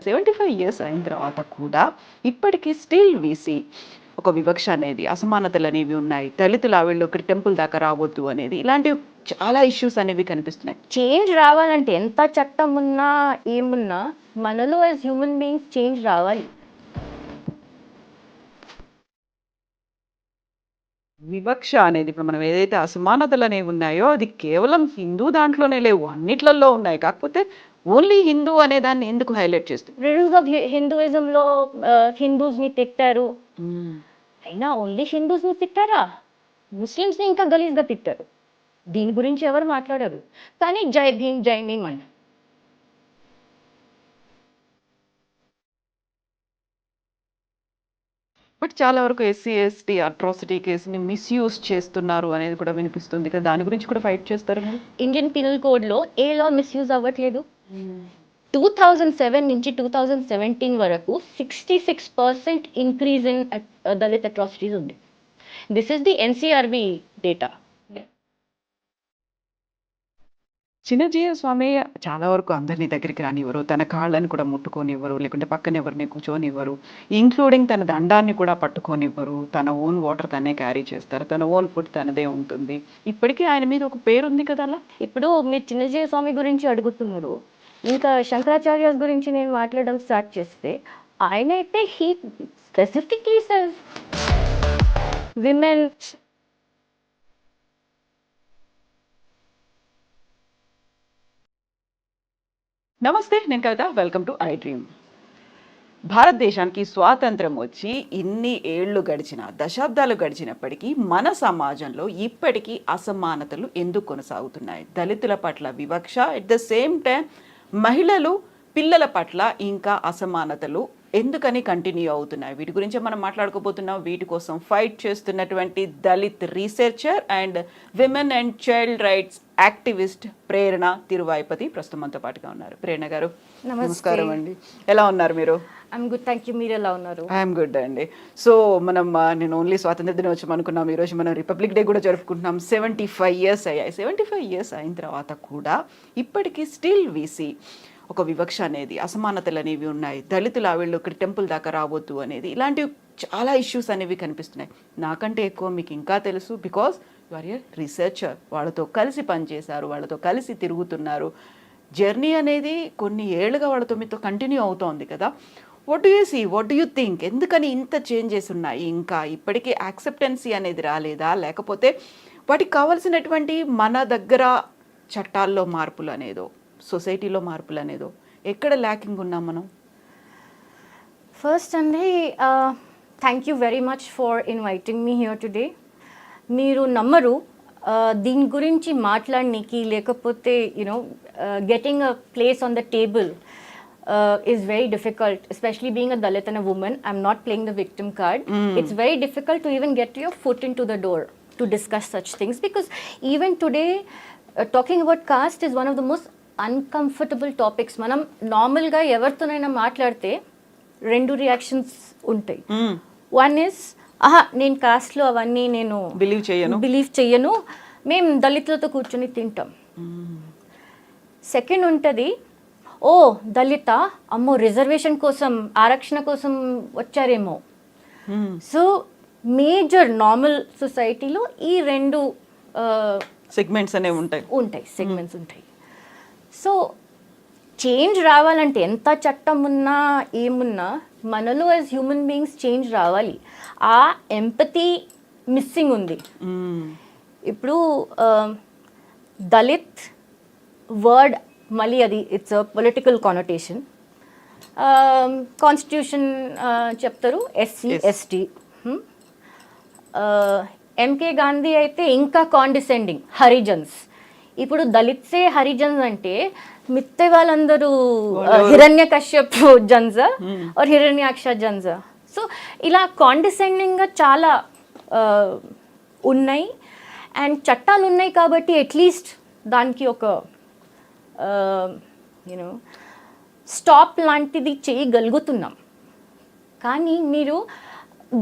75 years అయిన తర్వాత కూడా ఇప్పటికీ స్టిల్ వీసీ ఒక వివక్ష అనేది, అసమానతలు అనేవి ఉన్నాయి. దళితులు వీళ్ళు ఒకటి టెంపుల్ దాకా రావద్దు అనేది, ఇలాంటివి చాలా ఇష్యూస్ అనేవి కనిపిస్తున్నాయి. చేంజ్ రావాలంటే ఎంత చట్టం ఉన్నా ఏమున్నా మనలో యాజ్ హ్యూమన్ బీయింగ్స్ చేంజ్ రావాలి. వివక్ష అనేది, ఇప్పుడు మనం ఏదైతే అసమానతలు అనేవి ఉన్నాయో అది కేవలం హిందూ దాంట్లోనే లేవు, అన్నిట్లలో ఉన్నాయి. కాకపోతే ఓన్లీ హిందూ అనే దాన్ని ఎందుకు హైలైట్ చేస్తుంది? రూల్స్ ఆఫ్ హిందూయిజంలో హిందూస్ ని తిట్టారు, అయినా ఓన్లీ హిందూస్ ని తిట్టారా? ముస్లిమ్స్ ని ఇంకా గలీజ్ గా తిట్టారు. దీని గురించి ఎవరు మాట్లాడారు? కానీ జై భీమ్ జై భీమ్ అంట. బట్ చాలా వరకు ఎస్సీ ఎస్టీ అట్రాసిటీ కేసుని మిస్యూజ్ చేస్తున్నారు అనేది కూడా వినిపిస్తుంది కదా, దాని గురించి కూడా ఫైట్ చేస్తారు మీరు? ఇండియన్ పీనల్ కోడ్ లో ఏ లా మిస్యూజ్ అవ్వట్లేదు. 2007 నుంచి 2017 వరకు 66% ఇంక్రీజ్ ఇన్ దళిత్ అట్రాసిటీస్ ఉంది. This is the NCRB data. చిన్న జీయర్ స్వామి చాలా వరకు అందరినీ దగ్గరికి రానివ్వరు, తన కాళ్ళని కూడా ముట్టుకోనివ్వరు, లేకుంటే పక్కన ఎవరిని కూర్చోనివ్వరు, ఇంక్లూడింగ్ తన దండాన్ని కూడా పట్టుకోనివ్వరు. తన ఓన్ వాటర్ తనే క్యారీ చేస్తారు, తన ఓన్ ఫుడ్ తనదే ఉంటుంది. ఇప్పటికీ ఆయన మీద ఒక పేరు ఉంది కదా. అలా ఇప్పుడు మీరు చిన్న జీయర్ స్వామి గురించి అడుగుతున్నారు, ఇంకా శంకరాచార్యస్ గురించి నేను మాట్లాడడం స్టార్ట్ చేస్తే ఆయన అయితే హీ స్పెసిఫిక్లీ సెస్ విమెన్. నమస్తే, నేను కవిత. Welcome to iDream. భారతదేశానికి స్వాతంత్రం వచ్చి ఇన్ని ఏళ్ళు గడిచిన, దశాబ్దాలు గడిచినప్పటికీ మన సమాజంలో ఇప్పటికీ అసమానతలు ఎందుకు కొనసాగుతున్నాయి? దళితుల పట్ల వివక్ష, ఎట్ ద సేమ్ టైం మహిళలు, పిల్లల పట్ల ఇంకా అసమానతలు ఎందుకని కంటిన్యూ అవుతున్నాయి? వీటి గురించి మనం మాట్లాడుకోబోతున్నాం. వీటి కోసం ఫైట్ చేస్తున్నటువంటి Dalit researcher and women and child rights activist Prerana Thiruvayipati ప్రస్తుతం మనతో పాటుగా ఉన్నారు. ప్రేరణ గారు నమస్కారం అండి. ఎలా ఉన్నారు మీరు? I'm good, thank you. మీరు ఎలా ఉన్నారు? ఐఎమ్ గుడ్ అండి. సో నేను ఓన్లీ స్వాతంత్ర దినోత్సవం అనుకున్నాం, ఈరోజు మనం రిపబ్లిక్ డే కూడా జరుపుకుంటున్నాం. 75 ఇయర్స్ అయ్యాయి. 75 ఇయర్స్ అయిన తర్వాత కూడా ఇప్పటికీ స్టిల్ వీసీ ఒక వివక్ష అనేది, అసమానతలు అనేవి ఉన్నాయి. దళితులు వీళ్ళు ఒకటి టెంపుల్ దాకా రావద్దు అనేది, ఇలాంటివి చాలా ఇష్యూస్ అనేవి కనిపిస్తున్నాయి. నాకంటే ఎక్కువ మీకు ఇంకా తెలుసు, because you are a researcher. వాళ్ళతో కలిసి పనిచేశారు, వాళ్ళతో కలిసి తిరుగుతున్నారు. జర్నీ అనేది కొన్ని ఏళ్ళుగా వాళ్ళతో మీతో కంటిన్యూ అవుతోంది కదా. What do you see, what do you think? ఎందుకని ఇంత చేంజెస్ ఉన్నాయి? ఇంకా ఇప్పటికీ యాక్సెప్టెన్సీ అనేది రాలేదా? లేకపోతే వాటికి కావాల్సినటువంటి మన దగ్గర చట్టాల్లో మార్పులు అనేదో, సొసైటీలో మార్పులు అనేదో ఎక్కడ ల్యాకింగ్ ఉన్నాం మనం? ఫస్ట్ అండి, thank you very much for inviting me here today. మీరు నమ్మరు, దీని గురించి మాట్లాడడానికి లేకపోతే you know getting a place on the table is very difficult, especially being a Dalit and a woman. I'm not playing the victim card. It's very difficult to even get your foot into the door to discuss such things, because even today talking about caste is one of the most uncomfortable topics. మనం నార్మల్గా ఎవరితోనైనా మాట్లాడితే రెండు reactions ఉంటాయి. One is నేను కాస్ట్లో అవన్నీ నేను బిలీవ్ చెయ్యను, మేము దళితులతో కూర్చొని తింటాం. సెకండ్ ఉంటుంది, ఓ దళిత, అమ్మో రిజర్వేషన్ కోసం, ఆరక్షణ కోసం వచ్చారేమో. సో మేజర్ నార్మల్ సొసైటీలో ఈ రెండు సెగ్మెంట్స్ అనేవి ఉంటాయి. సెగ్మెంట్స్ ఉంటాయి. సో చేంజ్ రావాలంటే ఎంత చట్టం ఉన్నా ఏమున్నా మనలో యాజ్ హ్యూమన్ బీయింగ్స్ చేంజ్ రావాలి. ఆ ఎంపతి మిస్సింగ్ ఉంది. ఇప్పుడు దళిత్ వర్డ్ మళ్ళీ అది it's a political connotation. Constitution చెప్తారు ఎస్సీ ఎస్టీ. ఎంకే గాంధీ అయితే ఇంకా కాండిసెండింగ్, హరిజన్స్. ఇప్పుడు దళిత్సే హరిజన్స్ అంటే మిగతా వాళ్ళందరూ హిరణ్యకశ్యప్ జన్జా ఆర్ హిరణ్యాక్ష జన్జా. సో ఇలా కాండిసెండింగ్గా చాలా ఉన్నాయి. అండ్ చట్టాలు ఉన్నాయి కాబట్టి అట్లీస్ట్ దానికి ఒక యూనో స్టాప్ లాంటిది చేయగలుగుతున్నాం. కానీ మీరు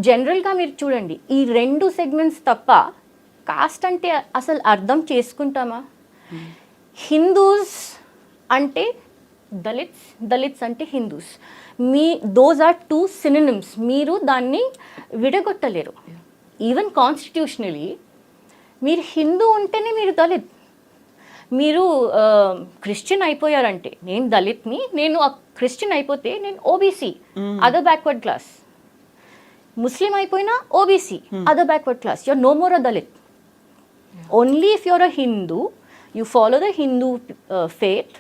జనరల్గా మీరు చూడండి, ఈ రెండు సెగ్మెంట్స్ తప్ప కాస్ట్ అంటే అసలు అర్థం చేసుకుంటామా? హిందూస్ అంటే దళిత్స్ అంటే Hindus. Those are two synonyms. మీరు దాన్ని విడగొట్టలేరు. ఈవెన్ కాన్స్టిట్యూషనలీ మీరు హిందూ ఉంటేనే మీరు దళిత్. మీరు క్రిస్టియన్ అయిపోయారంటే, నేను దళిత్ని, నేను క్రిస్టియన్ అయిపోతే నేను OBC, other backward class. Muslim అయిపోయినా OBC, other backward class. You're no more a Dalit. Only if you're a Hindu, you follow the Hindu faith,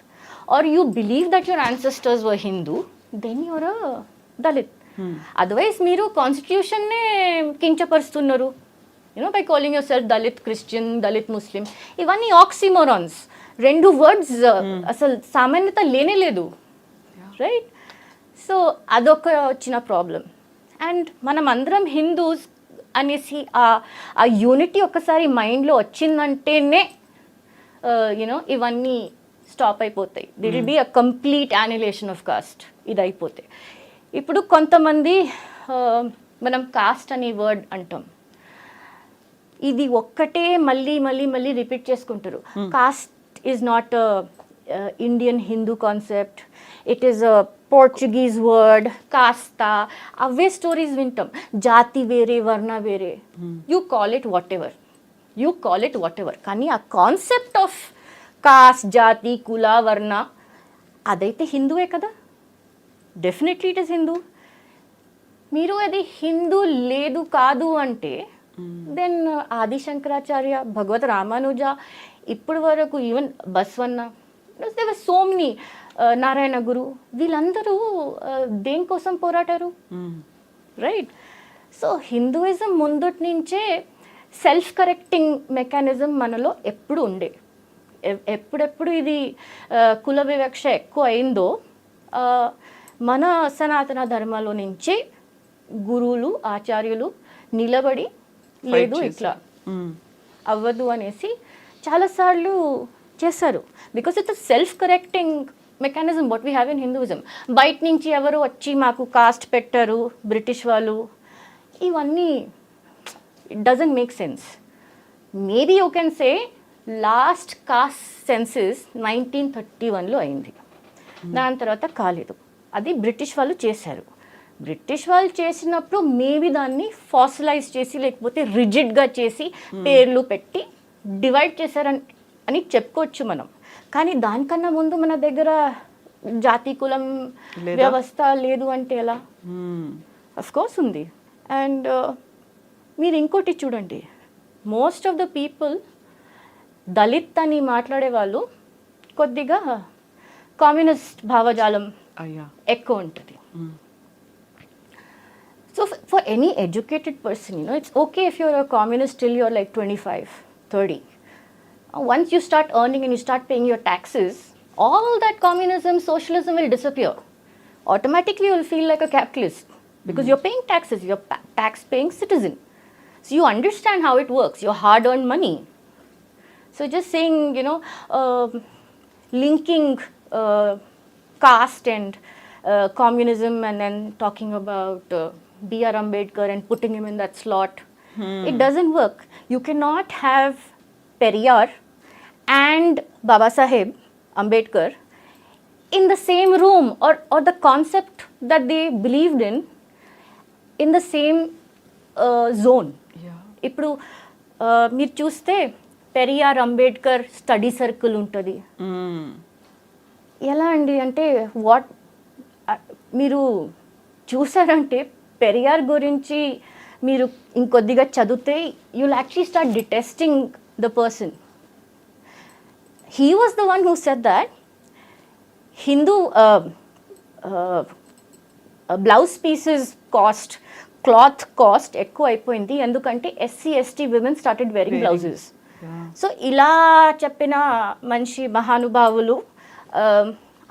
or you believe that your ancestors were Hindu, then you're a Dalit. Otherwise, మీరు కాన్స్టిట్యూషన్నే కించపరుస్తున్నారు, by calling yourself Dalit Christian, Dalit Muslim. ఇవన్నీ oxymorons. రెండు words అసలు సామాన్యత లేనే లేదు, right? So అదొక చిన్న ప్రాబ్లం. అండ్ మనం అందరం హిందూస్ అనేసి ఆ యూనిటీ ఒక్కసారి మైండ్లో వచ్చిందంటేనే ఇవన్నీ స్టాప్ అయిపోతాయి. There will be a complete annihilation of caste. ఇది అయిపోతే ఇప్పుడు కొంతమంది మనం కాస్ట్ అనే వర్డ్ అంటాం, ఇది ఒక్కటే మళ్ళీ మళ్ళీ మళ్ళీ రిపీట్ చేసుకుంటారు. Cost is not Indian Hindu concept, it is a Portuguese word కాస్తా. అవే స్టోరీస్ వింటాం. జాతి వేరే, వర్ణ వేరే. You call it what ever, కానీ ఆ కాన్సెప్ట్ ఆఫ్ కాస్ట్, జాతి, కుల, వర్ణ అదైతే హిందువే కదా. Definitely it is Hindu. మీరు అది హిందూ లేదు కాదు అంటే దెన్ ఆది శంకరాచార్య, భగవత్ రామానుజ, ఇప్పటి వరకు ఈవెన్ బస్వన్న, దేవర్ సో మెనీ, నారాయణ గురు, వీళ్ళందరూ దేనికోసం పోరాటారు, రైట్? సో హిందూయిజం ముందటి నుంచే సెల్ఫ్ కరెక్టింగ్ మెకానిజం మనలో ఎప్పుడు ఉండే. ఎప్పుడెప్పుడు ఇది కుల వివక్ష ఎక్కువ అయిందో, మన సనాతన ధర్మాలో నుంచి గురువులు, ఆచార్యులు నిలబడి లేదు ఇట్లా అవ్వదు అనేసి చాలాసార్లు చేశారు. Because it's self correcting mechanism what we have in Hinduism. బయట నుంచి ఎవరు వచ్చి మాకు కాస్ట్ పెట్టారు, బ్రిటిష్ వాళ్ళు, ఇవన్నీ it doesn't make sense. Maybe you can say last caste census 1931లో అయింది. దాని తర్వాత కాలేదు. అది బ్రిటిష్ వాళ్ళు చేశారు. బ్రిటిష్ వాళ్ళు చేసినప్పుడు మేబీ దాన్ని ఫాసిలైజ్ చేసి, లేకపోతే రిజిడ్గా చేసి, పేర్లు పెట్టి డివైడ్ చేశారని చెప్పుకోవచ్చు మనం. కానీ దానికన్నా ముందు మన దగ్గర జాతి కులం వ్యవస్థ లేదు అంటే ఎలా? అఫ్ కోర్స్ ఉంది. అండ్ మీరు ఇంకోటి చూడండి, most of the people Dalit అని మాట్లాడే వాళ్ళు కొద్దిగా కమ్యూనిస్ట్ భావజాలం ఎక్కువ ఉంటుంది. So for any educated person, it's okay if you're a communist till you're like 25, 30. Once you start earning and you start paying your taxes, all that communism, socialism will disappear. Automatically you will feel like a capitalist because you're paying taxes, you're tax-paying citizen. So you understand how it works, your hard-earned money. So just saying, linking caste and communism and then talking about B.R. Ambedkar and putting him in that slot, it doesn't work. You cannot have Periyar and Baba Saheb Ambedkar in the same room, or the concept that they believed in the same zone. ఇప్పుడు మీరు చూస్తే Periyar Ambedkar study circle ఉంటుంది. ఎలా అండి అంటే మీరు చూసారంటే పెరియార్ గురించి మీరు ఇంకొద్దిగా చదివితే you will actually start detesting the person. He was the one who said that Hindu blouse pieces cloth cost ఎక్కువ అయిపోయింది, ఎందుకంటే SC/ST women started wearing blouses. So ఇలా చెప్పిన మనిషి మహానుభావులు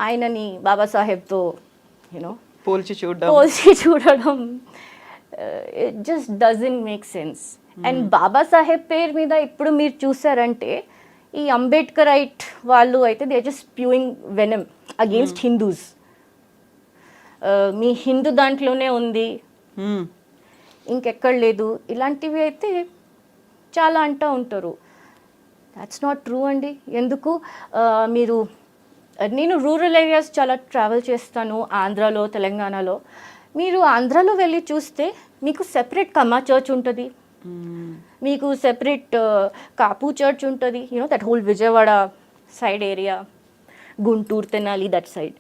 ఆయనని బాబాసాహెబ్తో పోల్చి చూడడం it just doesn't make sense. And Babasaheb పేరు మీద ఇప్పుడు మీరు చూసారంటే ఈ అంబేద్కరైట్ వాళ్ళు అయితే they just spewing venom against Hindus. మీ హిందూ దాంట్లోనే ఉంది, ఇంకెక్కడ లేదు, ఇలాంటివి అయితే చాలా అంటూ ఉంటారు. దాట్స్ నాట్ ట్రూ అండి. ఎందుకు మీరు నేను రూరల్ ఏరియాస్ చాలా ట్రావెల్ చేస్తాను, ఆంధ్రాలో, తెలంగాణలో. మీరు ఆంధ్రాలో వెళ్ళి చూస్తే మీకు సెపరేట్ కమ్మా చర్చ్ ఉంటుంది, మీకు సెపరేట్ కాపు చర్చ్ ఉంటుంది, that whole Vijayawada side area, Guntur, Tenali, that side.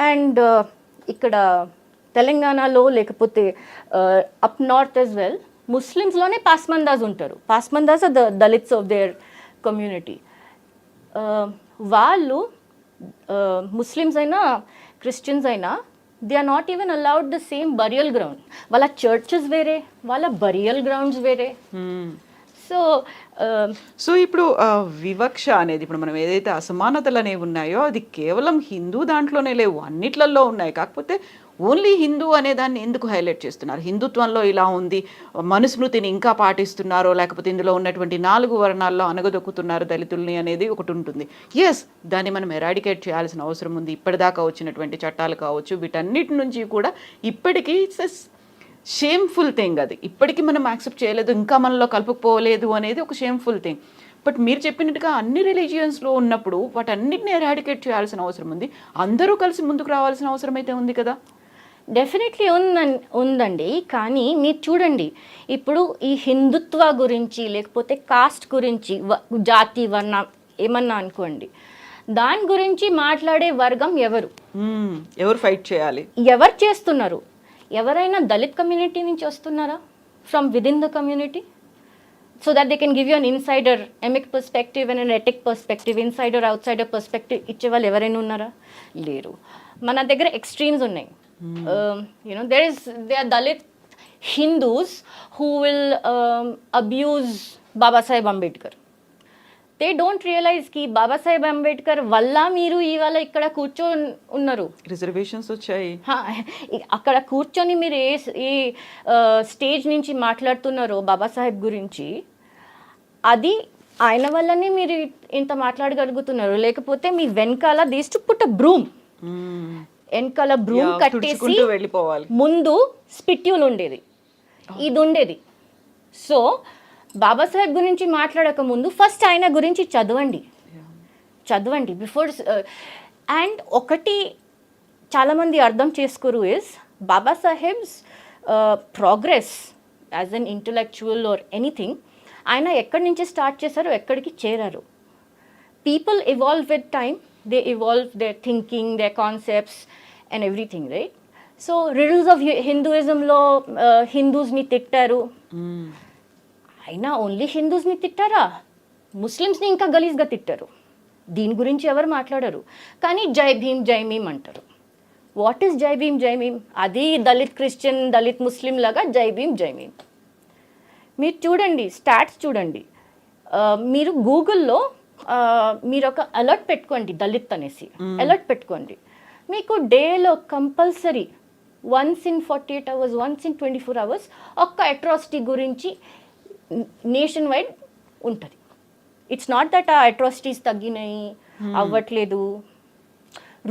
And ఇక్కడ తెలంగాణలో లేకపోతే అప్ నార్త్ యాజ్ వెల్ ముస్లిమ్స్లోనే పాస్మందాస్ ఉంటారు. Pasmandas are the Dalits of their community. వాళ్ళు ముస్లిమ్స్ అయినా క్రిస్టియన్స్ అయినా they are not even allowed the same burial ground. వాళ్ళ చర్చెస్ వేరే, వాళ్ళ బరియల్ గ్రౌండ్స్ వేరే. సో ఇప్పుడు వివక్ష అనేది, ఇప్పుడు మనం ఏదైతే అసమానతలు అనేవి ఉన్నాయో అది కేవలం హిందూ దాంట్లోనే లేవు, అన్నిట్లలో ఉన్నాయి. కాకపోతే ఓన్లీ హిందూ అనే దాన్ని ఎందుకు హైలైట్ చేస్తున్నారు? హిందుత్వంలో ఇలా ఉంది, మనుస్మృతిని ఇంకా పాటిస్తున్నారో, లేకపోతే ఇందులో ఉన్నటువంటి 4 వర్ణాల్లో అనగదొక్కుతున్నారు దళితుల్ని అనేది ఒకటి ఉంటుంది. ఎస్, దాన్ని మనం ఎరాడికేట్ చేయాల్సిన అవసరం ఉంది. ఇప్పటిదాకా వచ్చినటువంటి చట్టాలు కావచ్చు, వీటన్నిటి నుంచి కూడా ఇప్పటికీ షేమ్ఫుల్ థింగ్ అది. ఇప్పటికీ మనం యాక్సెప్ట్ చేయలేదు, ఇంకా మనలో కలుపుకోలేదు అనేది ఒక షేమ్ఫుల్ థింగ్. బట్ మీరు చెప్పినట్టుగా అన్ని రిలీజియన్స్లో ఉన్నప్పుడు వాటన్నిటిని ఎరాడికేట్ చేయాల్సిన అవసరం ఉంది. అందరూ కలిసి ముందుకు రావాల్సిన అవసరం అయితే ఉంది కదా. డెఫినెట్లీ ఉందండి. కానీ మీరు చూడండి, ఇప్పుడు ఈ హిందుత్వ గురించి లేకపోతే కాస్ట్ గురించి, జాతి, వర్ణం ఏమన్నా అనుకోండి, దాని గురించి మాట్లాడే వర్గం ఎవరు ఫైట్ చేయాలి? ఎవరు చేస్తున్నారు? ఎవరైనా దళిత్ కమ్యూనిటీ నుంచి వస్తున్నారా? From within the community, so that they can give you an insider emic perspective and an etic perspective, insider outsider perspective ఇచ్చే వాళ్ళు ఎవరైనా ఉన్నారా? లేరు. మన దగ్గర ఎక్స్ట్రీమ్స్ ఉన్నాయి. There are Dalit Hindus who will abuse Baba Saheb Ambedkar. They don't realize ki Baba Saheb Ambedkar valla meeru ivala ikkada కూర్చొని ఉన్నారు. రిజర్వేషన్స్ వచ్చాయి. అక్కడ కూర్చొని మీరు ఏ స్టేజ్ నుంచి మాట్లాడుతున్నారో బాబా సాహెబ్ గురించి, అది ఆయన వల్లనే మీరు ఇంత మాట్లాడగలుగుతున్నారు. లేకపోతే మీ వెనకాల this to put a broom, వెనకాల బ్రూమ్ కట్టేసి ముందు స్పిట్యూల్ ఉండేది, ఇది ఉండేది. సో బాబాసాహెబ్ గురించి మాట్లాడక ముందు ఫస్ట్ ఆయన గురించి చదవండి బిఫోర్. అండ్ ఒకటి చాలామంది అర్థం చేసుకోరు is Babasaheb's progress as an intellectual or anything, ఆయన ఎక్కడి నుంచి స్టార్ట్ చేశారో ఎక్కడికి చేరారు. People evolve with time, they evolve their thinking, their concepts and everything, right? So riddles of Hinduism lo Hindus ni tittaru, aina only Hindus ni tittara, Muslims ni inka galiz ga tittaru. దీని గురించి ఎవరు మాట్లాడరు. కానీ జై భీమ్ అంటారు. What is జై భీమ్? అది Dalit Christian, Dalit ముస్లిం లాగా జై భీమ్. మీరు చూడండి, స్టాట్స్ చూడండి. మీరు గూగుల్లో మీరు ఒక అలర్ట్ పెట్టుకోండి, దళిత్ అనేసి అలర్ట్ పెట్టుకోండి. మీకు డేలో compulsory once in 48 hours, once in 24 hours ఒక్క అట్రాసిటీ గురించి నేషన్ వైడ్ ఉంటుంది. ఇట్స్ నాట్ దట్ ఆ అట్రాసిటీస్ తగ్గినాయి, అవ్వట్లేదు.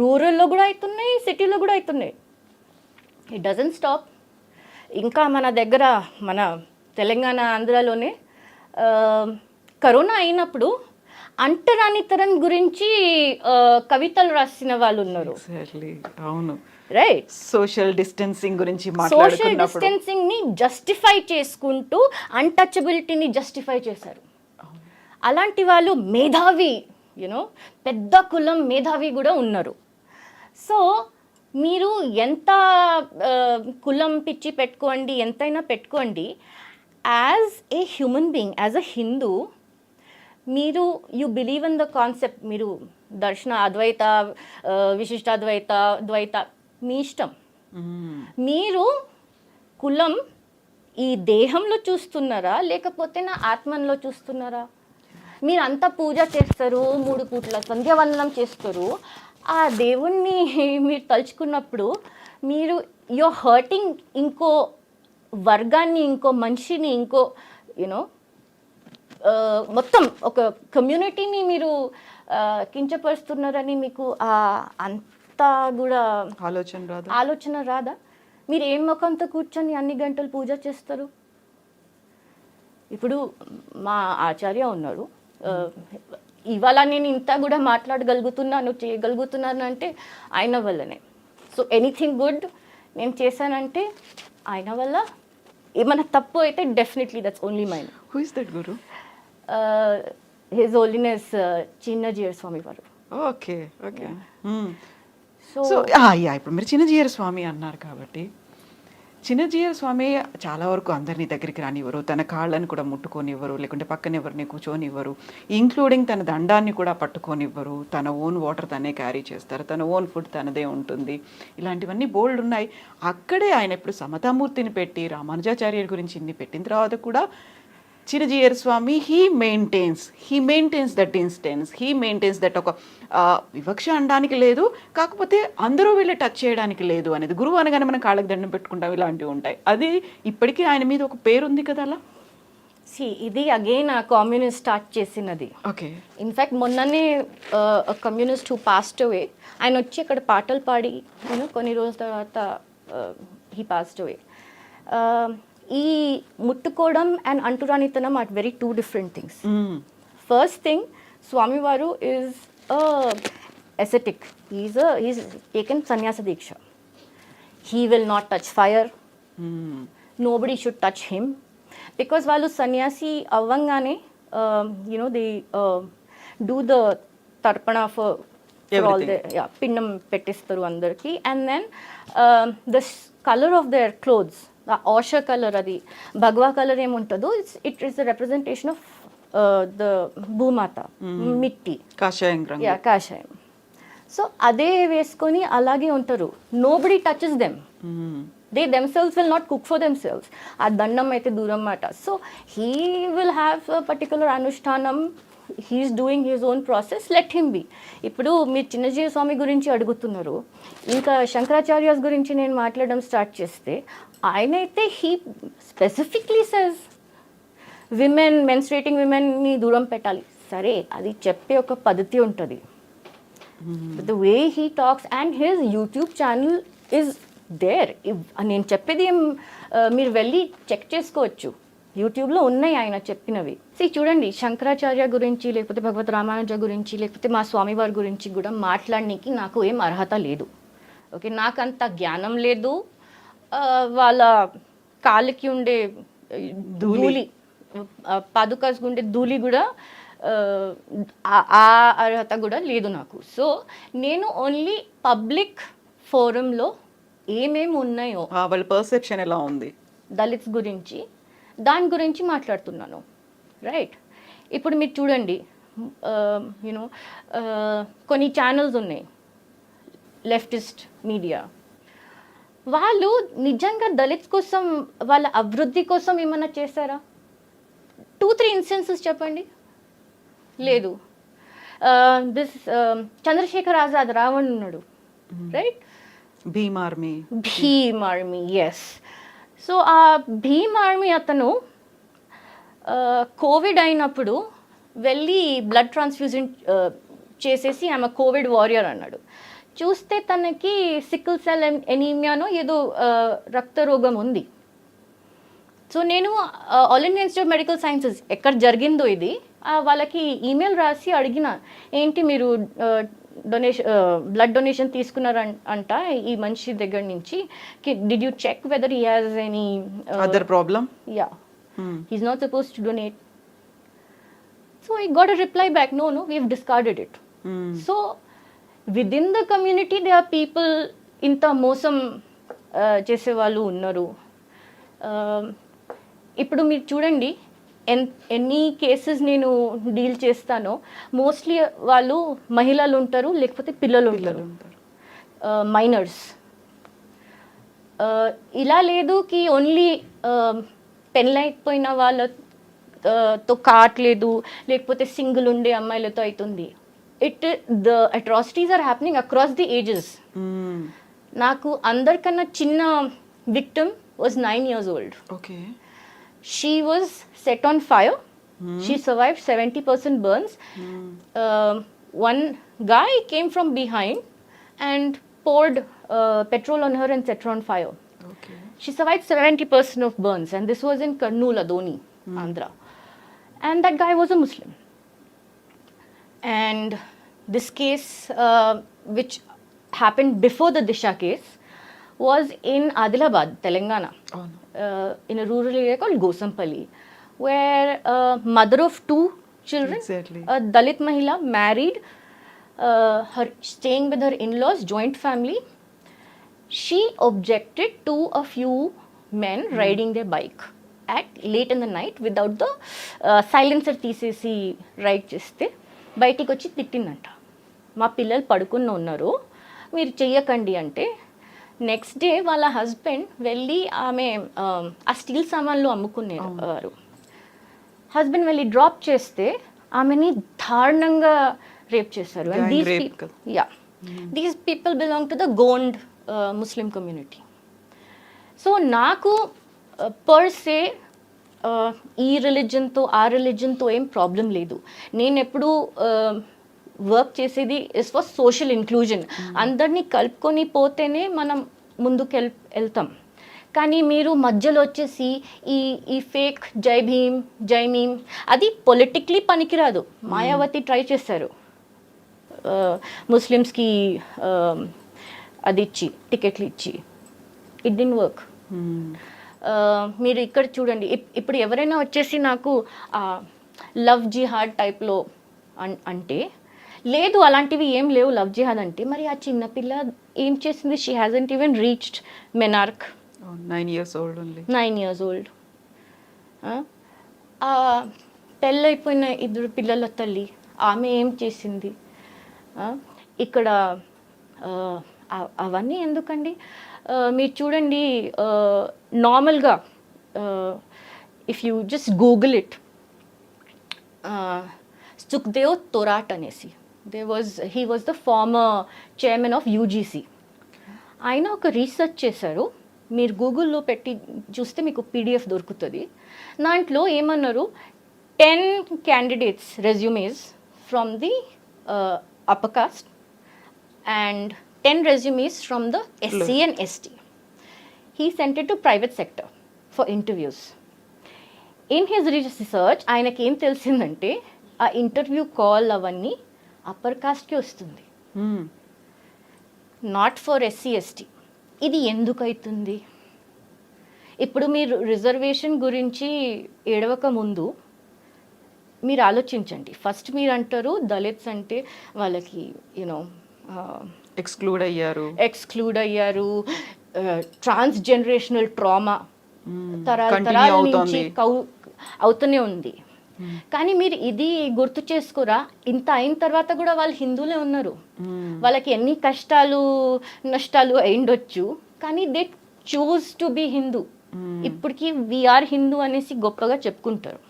రూరల్లో కూడా అవుతున్నాయి, సిటీలో కూడా అవుతున్నాయి. It doesn't stop. ఇంకా మన దగ్గర, మన తెలంగాణ, ఆంధ్రాలోనే కరోనా అయినప్పుడు అంటరానితనం గురించి కవితలు రాసిన వాళ్ళు ఉన్నారు. అవును, రైట్. సోషల్ డిస్టెన్సింగ్ గురించి సోషల్ డిస్టెన్సింగ్ ని జస్టిఫై చేసుకుంటూ అన్టచబిలిటీని జస్టిఫై చేశారు. అలాంటి వాళ్ళు మేధావి, పెద్ద కులం మేధావి కూడా ఉన్నారు. సో మీరు ఎంత కులం పిచ్చి పెట్టుకోండి, ఎంతైనా పెట్టుకోండి, as a human being, as a Hindu, మీరు you believe in the concept. మీరు దర్శన, అద్వైత, విశిష్టాద్వైత, ద్వైత మీ ఇష్టం. మీరు కులం ఈ దేహంలో చూస్తున్నారా లేకపోతే నా ఆత్మలో చూస్తున్నారా? మీరు అంతా పూజ చేస్తారు, 3 పూట్ల సంధ్యావందనం చేస్తారు. ఆ దేవుణ్ణి మీరు తలుచుకున్నప్పుడు మీరు యు హర్టింగ్ ఇంకో వర్గాన్ని, ఇంకో మనిషిని, ఇంకో మొత్తం ఒక కమ్యూనిటీని మీరు కించపరుస్తున్నారని మీకు అంతా కూడా ఆలోచన రాదా? మీరు ఏం ముఖంతో కూర్చొని అన్ని గంటలు పూజ చేస్తారు? ఇప్పుడు మా ఆచార్య ఉన్నారు, ఇవాళ నేను ఇంత కూడా మాట్లాడగలుగుతున్నాను, చేయగలుగుతున్నాను అంటే ఆయన వల్లనే. సో ఎనీథింగ్ గుడ్ నేను చేశానంటే ఆయన వల్ల. ఏమైనా తప్పు అయితే definitely that's only mine. Who is that guru? His holiness Chinna Jeeyar Swami వారు. Okay okay. సో సో ఇప్పుడు మీరు చిన్న జీయర్ స్వామి అన్నారు కాబట్టి, చిన్న జీయర్ స్వామి చాలా వరకు అందరినీ దగ్గరికి రానివ్వరు, తన కాళ్ళని కూడా ముట్టుకోనివ్వరు, లేకుంటే పక్కన ఎవరిని కూర్చోనివ్వరు, ఇంక్లూడింగ్ తన దండాన్ని కూడా పట్టుకోనివ్వరు, తన ఓన్ వాటర్ తనే క్యారీ చేస్తారు, తన ఓన్ ఫుడ్ తనదే ఉంటుంది. ఇలాంటివన్నీ బోల్డ్ ఉన్నాయి. అక్కడే ఆయన ఇప్పుడు సమతామూర్తిని పెట్టి రామానుజాచార్యుల గురించి ఇన్ని పెట్టిన తర్వాత కూడా Chinna Jeeyar Swamy he maintains that instance, he maintains that. ఒక వివక్ష అనడానికి లేదు, కాకపోతే అందరూ వెళ్ళి టచ్ చేయడానికి లేదు అనేది. గురువు అనగానే మనం కాళ్ళకి దండం పెట్టుకుంటాం, ఇలాంటివి ఉంటాయి. అది ఇప్పటికీ ఆయన మీద ఒక పేరు ఉంది కదా అలా. ఇది అగైన్ కమ్యూనిస్ట్ స్టార్ట్ చేసినది. ఓకే. ఇన్ఫ్యాక్ట్ మొన్ననే కమ్యూనిస్ట్ హూ పాస్డ్ అవే, ఆయన వచ్చి ఇక్కడ పాటలు పాడి కొన్ని రోజుల తర్వాత హీ పాస్డ్ అవే. ఈ ముట్టుకోవడం అండ్ అంటురానితనం are very two different things. First thing, స్వామివారు is ascetic. He's taken sannyasa diksha. He will not touch fire. Nobody should touch him, because వాళ్ళు సన్యాసి అవ్వంగానే they do the tarpana for all the పిండం పెట్టిస్తారు అందరికి. And then the color of their clothes, ఆష colour, అది భగవా colour ఏముంటుందో, it is the representation of the Bhumata, మిట్టి, కాషాయం రంగు. కాషాయం. సో అదే వేసుకొని అలాగే ఉంటారు. Nobody touches them. They themselves will not cook for themselves. ఆ దండం అయితే దూరం మాట. So he will have a particular అనుష్ఠానం. He's doing his own process, let him be. ఇప్పుడు మీరు చిన్నజీయ స్వామి గురించి అడుగుతున్నారు, ఇంకా శంకరాచార్యాస్ గురించి నేను మాట్లాడడం స్టార్ట్ చేస్తే, ఆయన అయితే he specifically says women, menstruating విమెన్ని దూరం పెట్టాలి. సరే, అది చెప్పే ఒక పద్ధతి ఉంటుంది. The way he talks and his YouTube channel is there. నేను చెప్పేది మీరు వెళ్ళి చెక్ చేసుకోవచ్చు, యూట్యూబ్లో ఉన్నాయి ఆయన చెప్పినవి. చూడండి, శంకరాచార్య గురించి, లేకపోతే భగవత్ రామానుజ గురించి, లేకపోతే మా స్వామివారి గురించి కూడా మాట్లాడడానికి నాకు ఏం అర్హత లేదు. ఓకే, నాకు అంత జ్ఞానం లేదు. వాళ్ళ కాళ్ళకి ఉండే ధూళి, పాదుకాస్ ఉండే ధూళి కూడా ఆ అర్హత కూడా లేదు నాకు. సో నేను ఓన్లీ పబ్లిక్ ఫోరంలో ఏమేమి ఉన్నాయో, వాళ్ళ పర్సెప్షన్ ఎలా ఉంది దళిత్స్ గురించి, దాని గురించి మాట్లాడుతున్నాను. రైట్. ఇప్పుడు మీరు చూడండి, కొన్ని ఛానల్స్ ఉన్నాయి, లెఫ్టిస్ట్ మీడియా, వాళ్ళు నిజంగా దళిత్స్ కోసం, వాళ్ళ అభివృద్ధి కోసం ఏమన్నా చేశారా? 2-3 ఇన్స్టెన్సెస్ చెప్పండి. లేదు. దిస్ చంద్రశేఖర్ ఆజాద్, రావణ్ ఉన్నాడు, right? Bhim army, yes. So ఆ భీమ్ ఆర్మీ అతను కోవిడ్ అయినప్పుడు వెళ్ళి బ్లడ్ ట్రాన్స్ఫ్యూజన్ చేసేసి ఆమె కోవిడ్ వారియర్ అన్నాడు. చూస్తే తనకి సికిల్ సెల్ ఎనీమియానో ఏదో రక్తరోగం ఉంది. సో నేను all India institute of medical sciences, ఎక్కడ జరిగిందో ఇది, వాళ్ళకి ఈమెయిల్ రాసి అడిగిన, ఏంటి మీరు బ్లడ్ డొనేషన్ తీసుకున్నారంట ఈ మనిషి దగ్గర నుంచి, did you check whether he has any other problem? Yeah, he's not suppose to donate. So I got a reply back, no we have discarded it. So within the community they are people, ఇంత మోసం చేసేవాళ్ళు ఉన్నారు. ఇప్పుడు మీరు చూడండి, ఎన్ని cases నేను deal చేస్తానో మోస్ట్లీ వాళ్ళు మహిళలు ఉంటారు, లేకపోతే పిల్లలు ఉంటారు, మైనర్స్. ఇలా లేదు కి ఓన్లీ పెళ్ళైపోయిన వాళ్ళతో కావట్లేదు, లేకపోతే సింగిల్ ఉండే అమ్మాయిలతో అవుతుంది. The atrocities are happening across the ages. నాకు అందరికన్నా చిన్న victim was 9 years old. Okay. She was set on fire. She survived 70% burns. One guy came from behind and poured petrol on her and set her on fire. Okay. She survived 70% of burns, and this was in Kurnool, Adoni, Andhra. And that guy was a Muslim. And this case, which happened before the Disha case, was in Adilabad, Telangana, in a rural area called Gosampalli, where a mother of 2 children, Exactly. a Dalit Mahila, married, her staying with her in-laws, joint family. She objected to a few men riding their bike at late in the night without the silencer తీసేసి ride చేస్తే బయటికి వచ్చి తిట్టిందంట. మా పిల్లలు పడుకుని ఉన్నారు, మీరు చెయ్యకండి అంటే నెక్స్ట్ డే వాళ్ళ హస్బెండ్ వెళ్ళి ఆమె ఆ స్టీల్ సామాన్లు అమ్ముకునేవారు. హస్బెండ్ వెళ్ళి డ్రాప్ చేస్తే ఆమెని దారుణంగా రేప్ చేశారు. And these people belong to the Gond Muslim community. So నాకు పర్ సే ఈ రిలీజన్తో ఆ రిలీజన్తో ఏం ప్రాబ్లం లేదు. నేను ఎప్పుడు వర్క్ చేసేది ఇస్ ఫర్ సోషల్ ఇంక్లూజన్. అందరినీ కలుపుకొని పోతేనే మనం ముందుకు వెళ్తాం. కానీ మీరు మధ్యలో వచ్చేసి ఈ ఫేక్ జై భీమ్ జై మీమ్ అది పొలిటిక్లీ పనికిరాదు. మాయావతి ట్రై చేశారు ముస్లిమ్స్కి అది ఇచ్చి టికెట్లు ఇచ్చి, ఇట్ డిడ్ వర్క్. మీరు ఇక్కడ చూడండి, ఇప్పుడు ఎవరైనా వచ్చేసి నాకు లవ్ జిహాద్ టైప్లో అంటే లేదు, అలాంటివి ఏం లేవు లవ్ జిహాద్ అంటే, మరి ఆ చిన్నపిల్ల ఏం చేసింది? She hasn't even reached menarche, 9 years old only. 9 years old. పెళ్ళైపోయిన 2 పిల్లల తల్లి ఆమె ఏం చేసింది? ఇక్కడ అవన్నీ ఎందుకండి? మీరు చూడండి, నార్మల్గా if you just google it, Sukhdeo Thorat అనేసి he was the former chairman of UGC. ఆయన ఒక రీసెర్చ్ చేశారు, మీరు గూగుల్లో పెట్టి చూస్తే మీకు PDF దొరుకుతుంది. దాంట్లో ఏమన్నారు, 10 candidates resumes from the upper caste and 10 resumes from the SC and ST. He sent it to private sector for interviews. In his research, ఆయనకి ఏం తెలిసిందంటే ఆ ఇంటర్వ్యూ కాల్ అవన్నీ అప్పర్ కాస్ట్కి వస్తుంది, నాట్ ఫర్ SC ST. ఇది ఎందుకు అవుతుంది? ఇప్పుడు మీరు రిజర్వేషన్ గురించి ఏడవక ముందు మీరు ఆలోచించండి. ఫస్ట్ మీరు అంటారు దళిత్స్ అంటే వాళ్ళకి యూనో ఎక్స్క్లూడ్ అయ్యారు, ట్రాన్స్ జనరేషనల్ ట్రామా తరాల నుంచి అవుతూనే ఉంది. కానీ మీరు ఇది గుర్తు చేసుకోరా, ఇంత అయిన తర్వాత కూడా వాళ్ళు హిందువులే ఉన్నారు. వాళ్ళకి ఎన్ని కష్టాలు నష్టాలు అయిండొచ్చు, కానీ they choose to be Hindu. ఇప్పటికీ వీఆర్ హిందూ అనేసి గొప్పగా చెప్పుకుంటారు.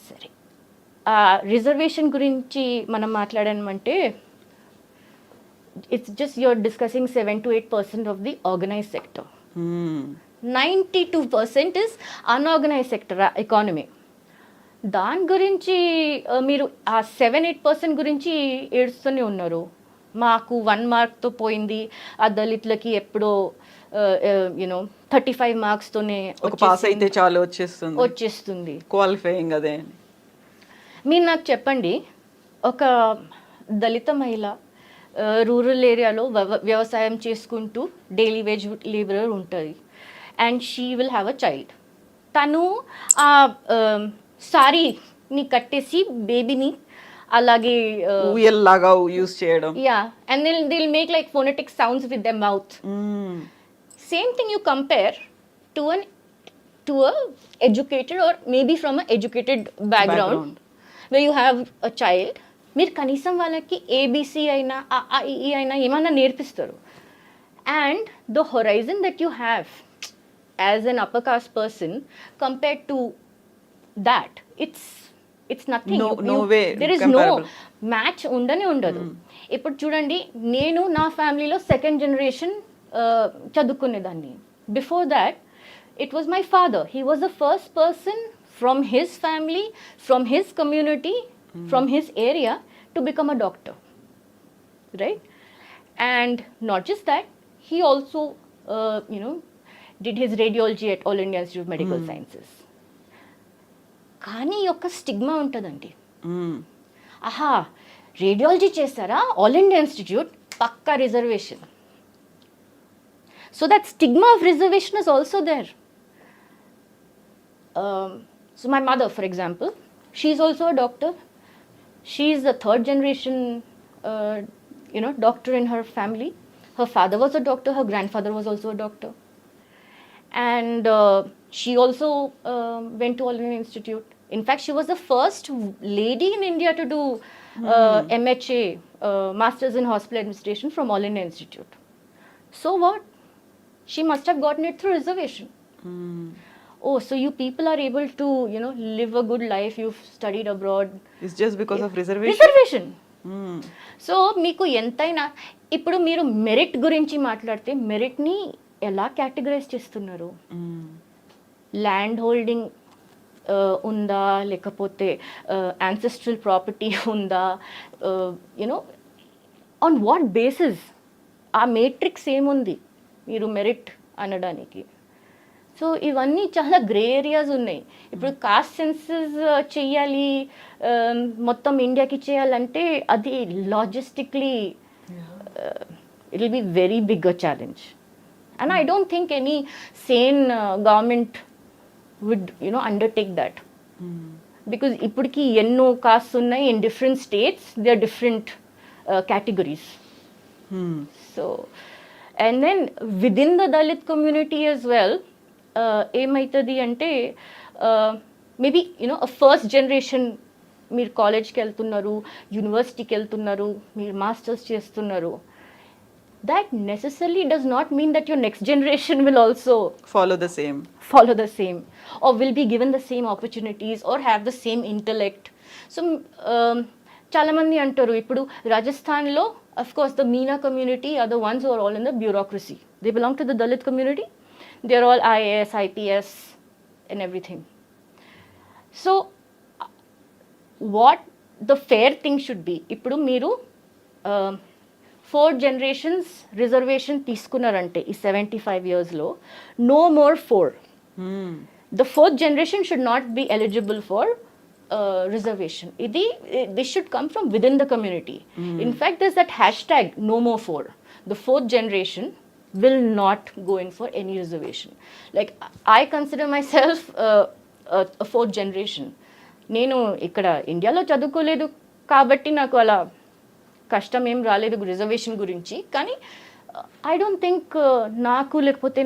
సరే, రిజర్వేషన్ గురించి మనం మాట్లాడామంటే it's just you're discussing 7 to 8% of the organized sector. 92% is unorganized sector economy. దాని గురించి మీరు ఆ 7-8% గురించి ఏడుస్తూనే ఉన్నారు. మాకు 1 మార్క్తో పోయింది, ఆ దళితులకి ఎప్పుడో 35 మార్క్స్తోనే పాస్ అయితే చాలు వచ్చేస్తుంది క్వాలిఫైయింగ్ అదే. మీరు నాకు చెప్పండి, ఒక దళిత మహిళ రూరల్ ఏరియాలో వ్యవసాయం చేసుకుంటూ డైలీ వేజ్ లేబరర్ ఉంటుంది, and she will have a child. తను ఆ సారీని కట్టేసి బేబీని అలాగే లాగా యూస్ చేయడం, and they'll make like phonetic sounds with their mouth. Same thing you compare to a educated or maybe from an educated background where you have a child. మీరు కనీసం వాళ్ళకి ABC అయినా ఈ అయినా ఏమన్నా నేర్పిస్తారు. And the horizon that you have as an upper caste person compared to that, it's nothing. There is no match ఉండదు. ఇప్పుడు చూడండి, నేను నా ఫ్యామిలీలో 2nd generation చదువుకునేదాన్ని. Before that it was my father. He was the first person from his family, from his community, from his area to become a doctor, right? And not just that, he also did his radiology at All India Institute of Medical Sciences. కానీ యొక్క stigma ఉంటుందండి. ఆహా, radiology చేస్తారా, All India Institute, పక్కా reservation. So that stigma of reservation is also there. So my mother, for example, she's also a doctor. She's the third generation, doctor in her family. Her father was a doctor. Her grandfather was also a doctor. And she also went to All India Institute. In fact, she was the first lady in India to do MHA, Masters in Hospital Administration from All India Institute. So what? She must have gotten it through reservation. Oh, so you people are able to, live a good life. You've studied abroad. It's just because of reservation? Reservation. So మీకు ఎంతైనా ఇప్పుడు మీరు merit గురించి మాట్లాడితే మెరిట్ని ఎలా categorise చేస్తున్నారు? Land holding ఉందా, లేకపోతే యాన్సెస్ట్రల్ ప్రాపర్టీ ఉందా, ఆన్ వాట్ బేసిస్? ఆ మేట్రిక్స్ ఏముంది మీరు మెరిట్ అనడానికి? సో ఇవన్నీ చాలా గ్రే ఏరియాస్ ఉన్నాయి. ఇప్పుడు కాస్ట్ సెన్సస్ చెయ్యాలి, మొత్తం ఇండియాకి చేయాలంటే అది logistically it will be very big a challenge. And I don't think any sane government would undertake that. Because ఇప్పటికి ఎన్నో కాస్ట్ ఉన్నాయి in different states, they are different categories. So and then within the Dalit community as well ఏమవుతుంది అంటే maybe first generation మీరు కాలేజ్కి వెళ్తున్నారు, యూనివర్సిటీకి వెళ్తున్నారు, మీరు మాస్టర్స్ చేస్తున్నారు. that necessarily does not mean that your next generation will also follow the same or will be given the same opportunities or have the same intellect. So చాలా మంది అంటారు ఇప్పుడు రాజస్థాన్లో of course the Meena community are the ones who are all in the bureaucracy. They belong to the Dalit community. They are all IAS, IPS and everything. So what the fair thing should be, ఇప్పుడు మీరు 4 generations reservation తీసుకున్నారంటే ఈ 75 yearsలో no more 4. The 4th generation should not be eligible for reservation. This should come from within the community. In fact, there's that hashtag no more 4. The 4th generation will not go in for any reservation. Like I consider myself a 4th generation. నేను ఇక్కడ ఇండియాలో చదువుకోలేదు కాబట్టి నాకు అలా కష్టం ఏం రాలేదు రిజర్వేషన్ గురించి. కానీ ఐ డోంట్ థింక్ నాకు లేకపోతే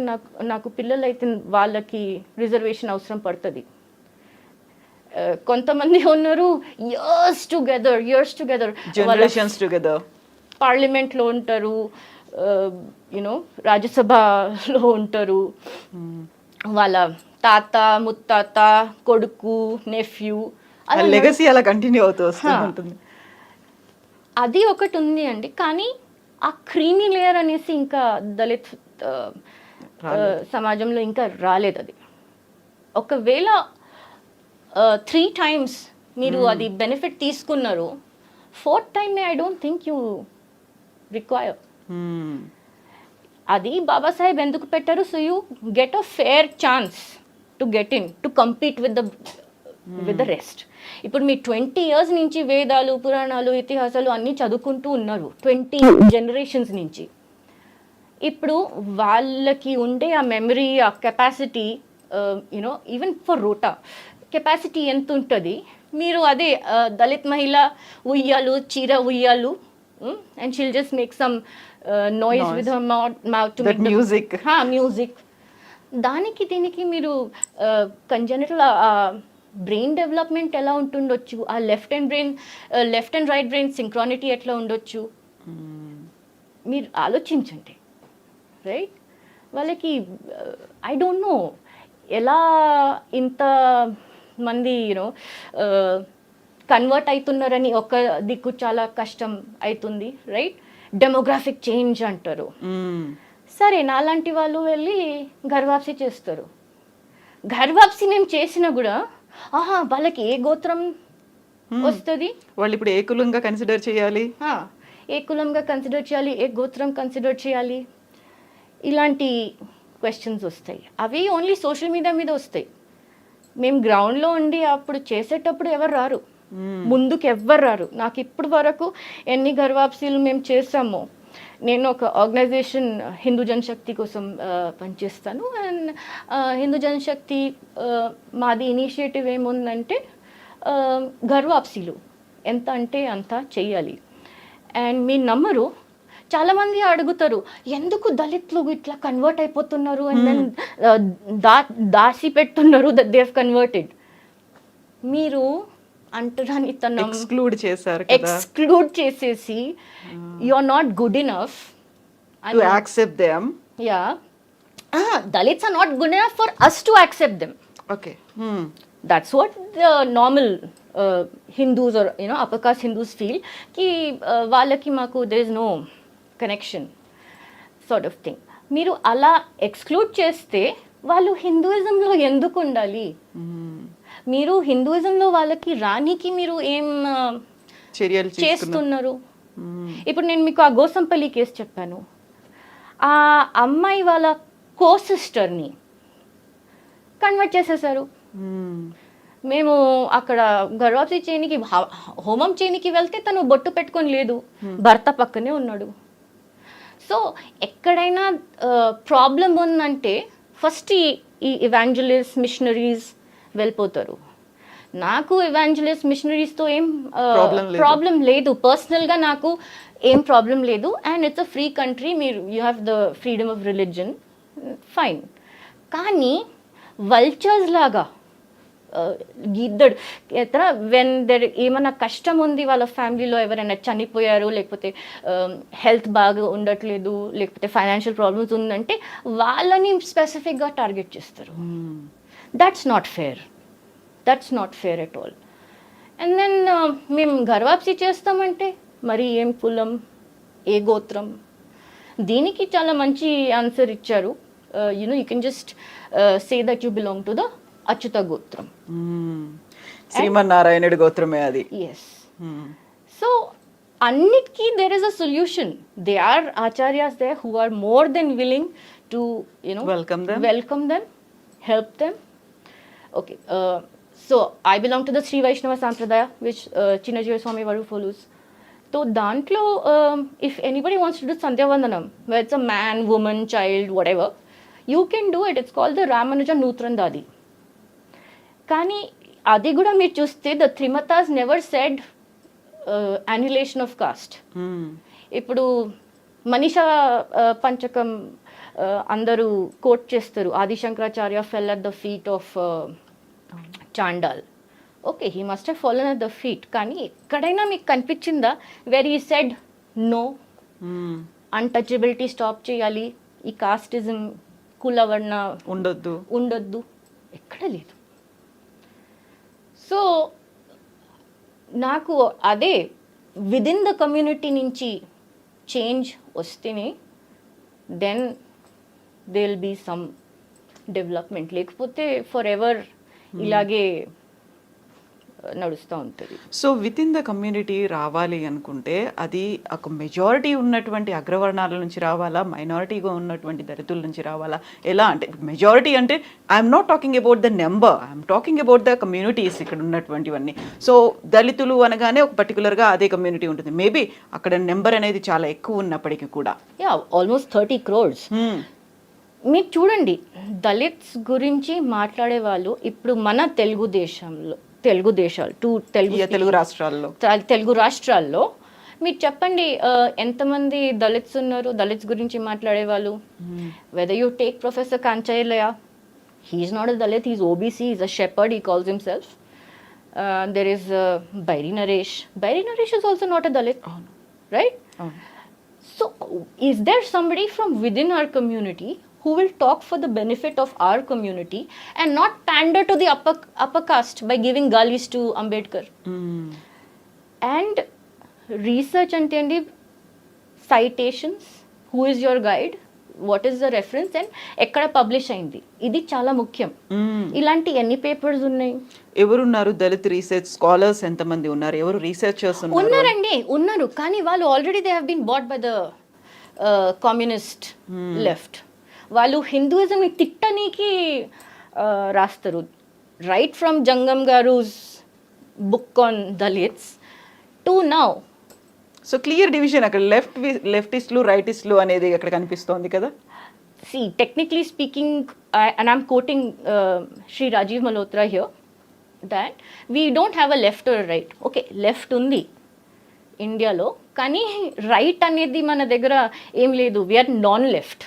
నాకు పిల్లలు అయితే వాళ్ళకి రిజర్వేషన్ అవసరం పడుతుంది. కొంతమంది ఉన్నారు ఇయర్స్ టుగెదర్ జనరేషన్స్ టుగెదర్ పార్లమెంట్లో ఉంటారు, రాజ్యసభలో ఉంటారు, వాళ్ళ తాత ముత్తాత కొడుకు నెఫ్యూ లెగసీ అలా కంటిన్యూ అవుతూ ఉంటుంది. అది ఒకటి ఉంది అండి. కానీ ఆ క్రీమీ లేయర్ అనేసి ఇంకా దళిత్ సమాజంలో ఇంకా రాలేదు. అది ఒకవేళ 3 times మీరు అది బెనిఫిట్ తీసుకున్నారు, 4th time I don't think you require. అది బాబాసాహెబ్ ఎందుకు పెట్టారు? So you get a fair chance to get in to compete with the rest. ఇప్పుడు మీ 20 years నుంచి వేదాలు పురాణాలు ఇతిహాసాలు అన్నీ చదువుకుంటూ ఉన్నారు 20 generations నుంచి. ఇప్పుడు వాళ్ళకి ఉండే ఆ మెమరీ, ఆ capacity, even for rote capacity ఎంత ఉంటుంది? మీరు అదే దళిత్ మహిళ ఉయ్యాలు చీర ఉయ్యాలు and she'll just make some noise with her mouth to make music. దానికి దీనికి మీరు కంజెనిటల్ బ్రెయిన్ డెవలప్మెంట్ ఎలా ఉంటుండొచ్చు, ఆ left and right brain synchronicity ఎట్లా ఉండొచ్చు మీరు ఆలోచించండి. రైట్? వాళ్ళకి ఐ డోంట్ నో ఎలా ఇంత మంది కన్వర్ట్ అవుతున్నారని ఒక దిక్కు చాలా కష్టం అవుతుంది. రైట్? డెమోగ్రాఫిక్ చేంజ్ అంటారు. సరే, నాలాంటి వాళ్ళు వెళ్ళి గర్వాప్సి చేస్తారు. గర్వాప్సి మేము చేసినా కూడా వాళ్ళకి ఏ గోత్రం వస్తుంది? వాళ్ళు ఇప్పుడు ఏ కులంగా కన్సిడర్ చేయాలి, ఏ గోత్రం కన్సిడర్ చేయాలి? ఇలాంటి క్వశ్చన్స్ వస్తాయి. అవి ఓన్లీ సోషల్ మీడియా మీద వస్తాయి. మేము గ్రౌండ్లో ఉండి అప్పుడు చేసేటప్పుడు ఎవరు రారు. ముందుకు ఎవ్వరు రారు. నాకు ఇప్పటి వరకు ఎన్ని గర్వాప్సీలు మేము చేసామో, నేను ఒక ఆర్గనైజేషన్ హిందూ జనశక్తి కోసం పనిచేస్తాను. అండ్ హిందూ జనశక్తి మాది ఇనిషియేటివ్ ఏముందంటే గర్వాప్సీలు ఎంత అంటే అంత చెయ్యాలి. అండ్ మీరు నమ్మరు, చాలామంది అడుగుతారు ఎందుకు దళితులు ఇట్లా కన్వర్ట్ అయిపోతున్నారు అండ్ దెన్ దాసి పెడుతున్నారు దట్ దే హావ్ కన్వర్టెడ్. మీరు అంటున్నాను తను ఎక్స్క్లూడ్ చేసేసి you are not good enough to accept them. Yeah, Dalits are not good enough for us to accept them. Okay, that's what the normal Hindus or upper caste Hindus feel ki వాళ్ళకి మాకు there is no connection sort of thing. మీరు అలా exclude చేస్తే వాళ్ళు హిందూయిజంలో ఎందుకు ఉండాలి? మీరు హిందూయిజంలో వాళ్ళకి రానికి మీరు ఏం చర్యలు చేస్తున్నారు? ఇప్పుడు నేను మీకు ఆ గోసంపల్లి కేసు చెప్పాను. ఆ అమ్మాయి వాళ్ళ కో సిస్టర్ని కన్వర్ట్ చేసేసారు. మేము అక్కడ గర్వాప్సీ చేయనికి హోమం చేయనికి వెళ్తే తను బొట్టు పెట్టుకొని లేదు, భర్త పక్కనే ఉన్నాడు. సో ఎక్కడైనా ప్రాబ్లం ఉందంటే ఫస్ట్ ఈ ఇవాంజలిస్ట్ మిషనరీస్ వెళ్ళిపోతారు. నాకు ఇవాంజలిస్ట్ మిషనరీస్తో ఏం ప్రాబ్లం లేదు, పర్సనల్గా నాకు ఏం ప్రాబ్లం లేదు. And it's a free country, మీరు you have the freedom of religion, fine. కానీ వల్చర్స్ లాగా గిద్దడు ఎత్ర వెన్ దెర్ ఏమైనా కష్టం ఉంది వాళ్ళ ఫ్యామిలీలో, ఎవరైనా చనిపోయారు, లేకపోతే హెల్త్ బాగా ఉండట్లేదు, లేకపోతే ఫైనాన్షియల్ ప్రాబ్లమ్స్ ఉందంటే వాళ్ళని స్పెసిఫిక్గా టార్గెట్ చేస్తారు. That's not fair at all. And then మేము గర్వాప్సీ చేస్తామంటే మరి ఏం కులం, ఏ గోత్రం? దీనికి చాలా మంచి ఆన్సర్ ఇచ్చారు. You can just say that you belong to the Achyuta గోత్రం, శ్రీమన్నారాయణుడి గోత్రమే అది. ఎస్. సో అన్నిటికీ there is a solution. They are acharyas there who are more than willing to welcome them, help them. Okay, so I belong to the Sri Vaishnava Sampradaya which Chinna Jeeyar Swamy వారు follows. So దాంట్లో if anybody wants to do సంధ్యావందనం, whether it's a man, woman, child, what ever, you can do it. It's called the Ramanuja నూత్రం దాది. కానీ అది కూడా మీరు చూస్తే the Trimatas never said annihilation of caste. ఇప్పుడు మనీషా పంచకం అందరూ కోట్ చేస్తారు, Adi Shankaracharya fell at the feet of Chandal. Okay, he must have fallen at the feet. కానీ ఎక్కడైనా మీకు కనిపించిందా where he said no, untouchability stop చేయాలి, ఈ కాస్టిజం, కులవర్ణ ఉండొద్దు? ఎక్కడ లేదు. సో నాకు అదే విదిన్ ద కమ్యూనిటీ నుంచి చేంజ్ వస్తేనే then they will be some development. లేకపోతే ఫర్ ఎవర్ ఇలాగే నడుస్తూ ఉంటుంది. So within the community రావాలి అనుకుంటే అది ఒక మెజారిటీ ఉన్నటువంటి అగ్రవర్ణాల నుంచి రావాలా, మైనారిటీగా ఉన్నటువంటి దళితుల నుంచి రావాలా, ఎలా అంటే మెజారిటీ అంటే I'm not talking about the number, I'm talking about the communities ఇక్కడ ఉన్నటువంటివన్నీ. సో దళితులు అనగానే ఒక పర్టికులర్గా అదే కమ్యూనిటీ ఉంటుంది. మేబీ అక్కడ నెంబర్ అనేది చాలా ఎక్కువ ఉన్నప్పటికీ కూడా, యా, ఆల్మోస్ట్ 30 crores. మీరు చూడండి, దళిత్స్ గురించి మాట్లాడే వాళ్ళు ఇప్పుడు మన తెలుగు రాష్ట్రాల్లో మీరు చెప్పండి ఎంతమంది దళిత్స్ ఉన్నారు, దళిత్స్ గురించి మాట్లాడే వాళ్ళు? Whether you take professor Kanchaiah, he's not a Dalit, he's OBC, he's a shepherd, he calls himself. There is Bairi Naresh is also not a dalit, right? So is there somebody from within our community who will talk for the benefit of our community and not pander to the upper caste by giving galis to Ambedkar? And research ante citations, who is your guide, what is the reference, and ekkada publish ayindi, idi chaala mukyam. Ilanti enni papers unnai? ఎవరున్నారు Dalit research scholars ఎంతమంది ఉన్నారు, ఎవరు researchers ఉన్నారు కానీ వాళ్ళు already they have been bought by the communist left. వాళ్ళు హిందూయిజంని తిట్టనీకి రాస్తారు. రైట్ ఫ్రమ్ జంగం గారు book on Dalits to now. So clear division అక్కడ లెఫ్టిస్టులు రైటిస్టులు అనేది అక్కడ కనిపిస్తోంది కదా. See, technically speaking, and I'm quoting Sri Rajiv Malhotra here, that we don't have a left or a right. Okay, left undi ఇండియాలో, కానీ right అనేది మన దగ్గర ఏం లేదు. We're non left.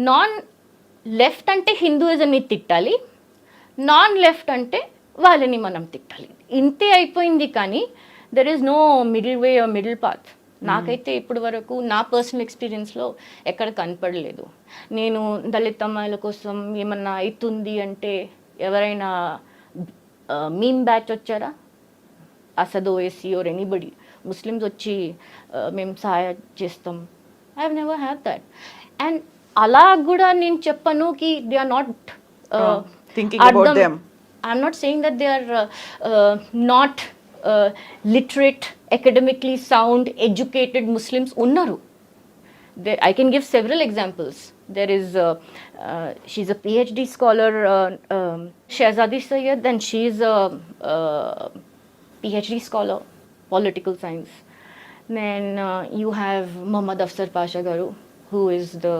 Non left అంటే హిందూయిజంని తిట్టాలి, నాన్ లెఫ్ట్ అంటే వాళ్ళని మనం తిట్టాలి, ఇంతే అయిపోయింది. కానీ there is no middle way or middle path. నాకైతే ఇప్పటి వరకు నా పర్సనల్ ఎక్స్పీరియన్స్లో ఎక్కడ కనపడలేదు. నేను దళిత అమ్మాయిల కోసం ఏమన్నా అవుతుంది అంటే ఎవరైనా మీమ్ బ్యాచ్ వచ్చారా, Asad OSC or anybody, muslims వచ్చి మేము సహాయం చేస్తాం, I have never have that. And అలా కూడా నేను చెప్పను కి they are not thinking about them. I'm not saying that they are not literate, academically sound, educated Muslims unnaru. I can give several examples. There is she's a PhD scholar, Shehzadi Sayyed, and she's a PhD scholar, political science. Then you have Muhammad Afsar Pasha Garu, who is the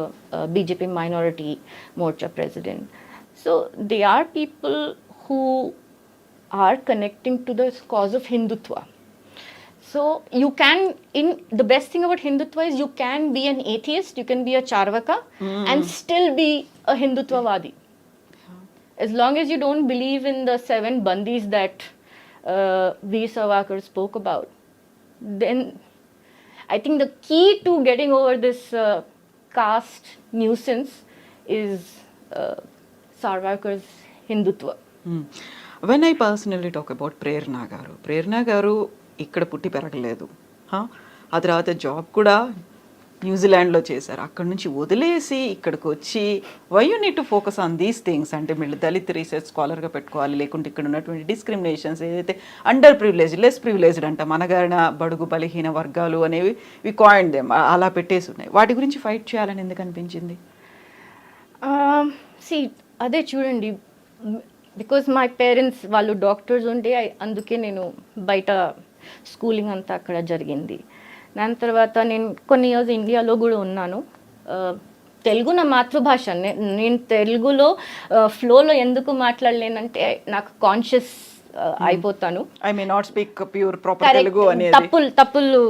BJP minority Morcha president. So they are people who are connecting to the cause of Hindutva. So you can, in the best thing about Hindutva is you can be an atheist, you can be a Charvaka and still be a Hindutvavadi. As long as you don't believe in the 7 bandis that Veer Savarkar spoke about, then I think the key to getting over this caste nuisance is Savarkar's Hindutva. When I personally talk about Prerana garu ఇక్కడ పుట్టి పెరగలేదు. ఆ తర్వాత job కూడా న్యూజిలాండ్లో చేశారు. అక్కడ నుంచి వదిలేసి ఇక్కడికి వచ్చి why you need to focus on these things అంటే మీరు దళిత్ రీసెర్చ్ స్కాలర్గా పెట్టుకోవాలి, లేకుంటే ఇక్కడ ఉన్నటువంటి డిస్క్రిమినేషన్స్ ఏదైతే అండర్ ప్రివిలేజ్, లెస్ ప్రివిలేజ్డ్ అంట, మనగాన బడుగు బలహీన వర్గాలు అనేవి వి కాయిన్డ్ దెమ్, అలా పెట్టేసి ఉన్నాయి. వాటి గురించి ఫైట్ చేయాలని ఎందుకు అనిపించింది? అదే చూడండి, బికాజ్ మై పేరెంట్స్ వాళ్ళు డాక్టర్స్ ఉంటే అందుకే నేను బయట స్కూలింగ్ అంతా అక్కడ జరిగింది. దాని తర్వాత నేను కొన్ని ఇయర్స్ ఇండియాలో కూడా ఉన్నాను. తెలుగు నా మాతృభాష. నేను తెలుగులో ఫ్లోలో ఎందుకు మాట్లాడలేనంటే నాకు కాన్షియస్ అయిపోతాను. I may not speak pure proper Telugu అనేది తప్పులు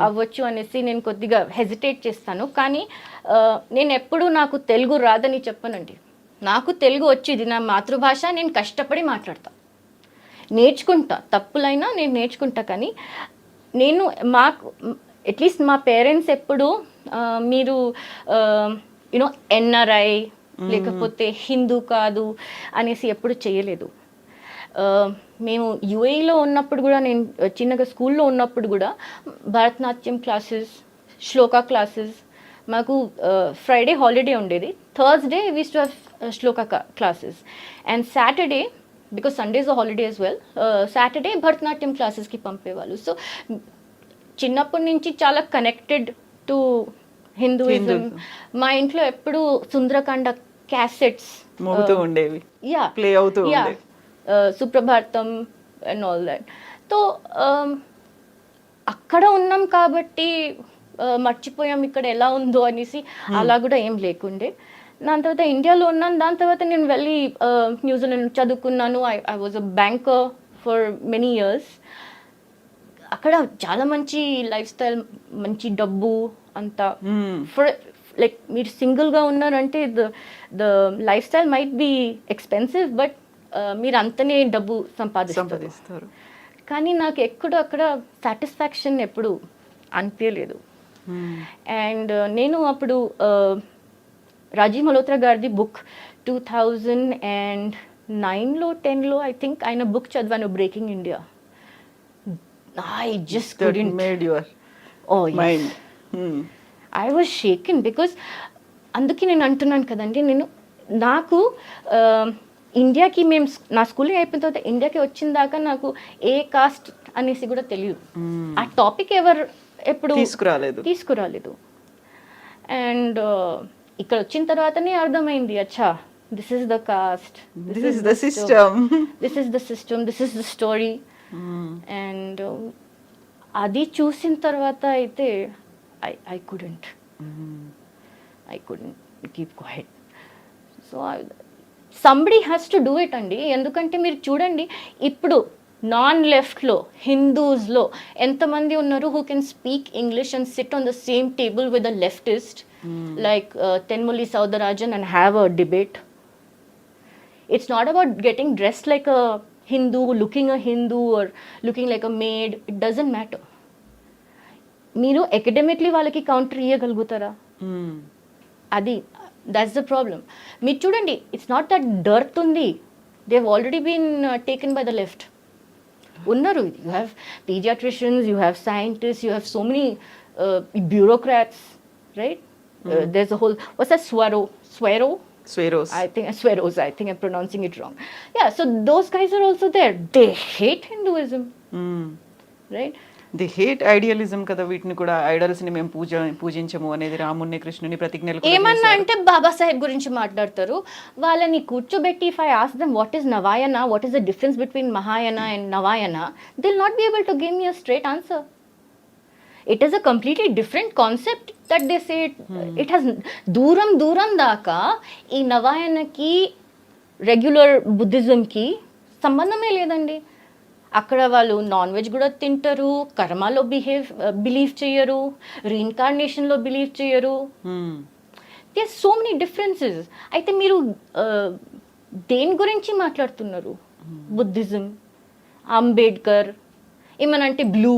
అవ్వచ్చు అనేసి నేను కొద్దిగా హెజిటేట్ చేస్తాను. కానీ నేను ఎప్పుడూ నాకు తెలుగు రాదని చెప్పనండి. నాకు తెలుగు వచ్చి, ఇది నా మాతృభాష, నేను కష్టపడి మాట్లాడతా, నేర్చుకుంటా, తప్పులైనా నేను నేర్చుకుంటా. కానీ నేను మాకు అట్లీస్ట్ మా పేరెంట్స్ ఎప్పుడు మీరు యూనో ఎన్ఆర్ఐ లేకపోతే హిందూ కాదు అనేసి ఎప్పుడు చేయలేదు. మేము యుఏఈలో ఉన్నప్పుడు కూడా, నేను చిన్నగా స్కూల్లో ఉన్నప్పుడు కూడా భరతనాట్యం క్లాసెస్, శ్లోకా క్లాసెస్, మాకు ఫ్రైడే హాలిడే ఉండేది, Thursday we to have shloka classes, and Saturday, because Sunday is a holiday as well, Saturday Bharatanatyam క్లాసెస్కి పంపేవాళ్ళు. సో చిన్నప్పటి నుంచి చాలా కనెక్టెడ్ టు హిందూయిజం. మా ఇంట్లో ఎప్పుడు సుందరకాండ క్యాసెట్స్ మోగుతూ ఉండేవి, ప్లే అవుతూ ఉండేవి, సుప్రభాతం అండ్ ఆల్ దట్. సో అక్కడ ఉన్నాం కాబట్టి మర్చిపోయాం ఇక్కడ ఎలా ఉందో అనేసి, అలా కూడా ఏం లేకుండే. దాని తర్వాత ఇండియాలో ఉన్నాను. దాని తర్వాత నేను వెళ్ళి న్యూజిలాండ్ చదువుకున్నాను. I was a banker for many years. అక్కడ చాలా మంచి లైఫ్ స్టైల్, మంచి డబ్బు అంతా. ఫర్ లైక్ మీరు సింగిల్గా ఉన్నారంటే the life style might be expensive, but మీరు అంతనే డబ్బు సంపాదిస్తారు. కానీ నాకు ఎక్కడో అక్కడ సాటిస్ఫాక్షన్ ఎప్పుడు అనిపించలేదు. అండ్ నేను అప్పుడు రాజీవ్ మల్హోత్రా గారిది బుక్ 2009లో 10లో ఐ థింక్ ఆయన బుక్ చదివాను, breaking India. I just couldn't. Made your mind. I was shaken because అందుకే నేను అంటున్నాను కదండి, నాకు ఇండియాకి మేము నా స్కూలింగ్ అయిపోయిన తర్వాత ఇండియాకి వచ్చిన దాకా నాకు ఏ కాస్ట్ అనేసి కూడా తెలియదు. ఆ టాపిక్ ఎప్పుడు తీసుకురాలేదు. అండ్ ఇక్కడ వచ్చిన తర్వాతనే అర్థమైంది, అచ్చా this is the caste, this is the system, this is the story. And అది చూసిన తర్వాత అయితే I couldn't keep quiet. So somebody has to do it అండి. ఎందుకంటే మీరు చూడండి, ఇప్పుడు నాన్ లెఫ్ట్లో హిందూస్లో ఎంతమంది ఉన్నారు who can speak English and sit on the same table with a leftist like Thenmozhi Soundararajan and have a debate. It's not about getting dressed like a Hindu, looking a Hindu or looking like a maid. It doesn't matter. మీరు academically వాళ్ళకి counter ఇవ్వగలుగుతారా? అది that's the problem. మీరు చూడండి, it's not that dearth ఉంది, they have already been taken by the left. ఉన్నారు. You have paediatricians, you have scientist, you have so many bureaucrats, right? There's a whole, what's that, Sweros. I think I'm pronouncing it wrong. Yeah, so those guys are also there. They hate Hinduism. Right? The hate idealism కదా. వీటిని కూడా idols ని మేము పూజించము అనేది రాముని కృష్ణుని ప్రతిజ్ఞలు ఏమన్నా అంటే బాబాసాహెబ్ గురించి మాట్లాడతారు. వాళ్ళని కూర్చోబెట్టి if I ask them what is Navayana, what is the difference between Mahayana and Navayana, they will not be able to give me a straight answer. It is a completely different concept that they say. It has దూరం దాకా ఈ నవాయనకి regular బుద్ధిజంకి సంబంధమే లేదండి. అక్కడ వాళ్ళు non veg కూడా తింటారు, కర్మలో బిలీవ్ చేయరు, రీఇన్కార్నేషన్లో బిలీవ్ చేయరు. There so many differences. అయితే మీరు దేని గురించి మాట్లాడుతున్నారు? బుద్ధిజం, అంబేద్కర్, ఏమనంటే blue,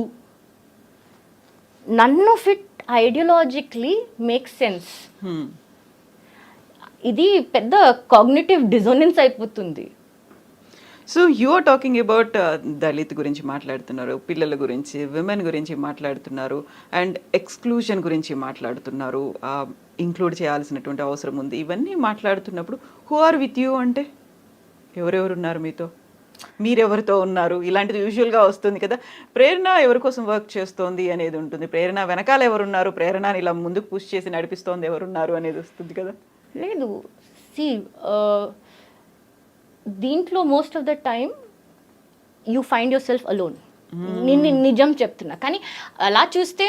none of it ideologically makes sense. ఇది పెద్ద కాగ్నిటివ్ డిజోనెన్స్ అయిపోతుంది. So you are talking about Dalit గురించి మాట్లాడుతున్నారు, పిల్లల గురించి, విమెన్ గురించి మాట్లాడుతున్నారు, అండ్ ఎక్స్క్లూజన్ గురించి మాట్లాడుతున్నారు, ఇంక్లూడ్ చేయాల్సినటువంటి అవసరం ఉంది. ఇవన్నీ మాట్లాడుతున్నప్పుడు హూ ఆర్ విత్ యూ అంటే ఎవరెవరు ఉన్నారు మీతో? మీరెవరితో ఉన్నారు? ఇలాంటిది యూజువల్గా వస్తుంది కదా. ప్రేరణ ఎవరి కోసం వర్క్ చేస్తోంది అనేది ఉంటుంది, ప్రేరణ వెనకాల ఎవరున్నారు, ప్రేరణని ఇలా ముందుకు పుష్ చేసి నడిపిస్తోంది ఎవరున్నారు అనేది వస్తుంది కదా. లేదు, సి దీంట్లో most of the time you find your self alone. నేను నిజం చెప్తున్నా. కానీ అలా చూస్తే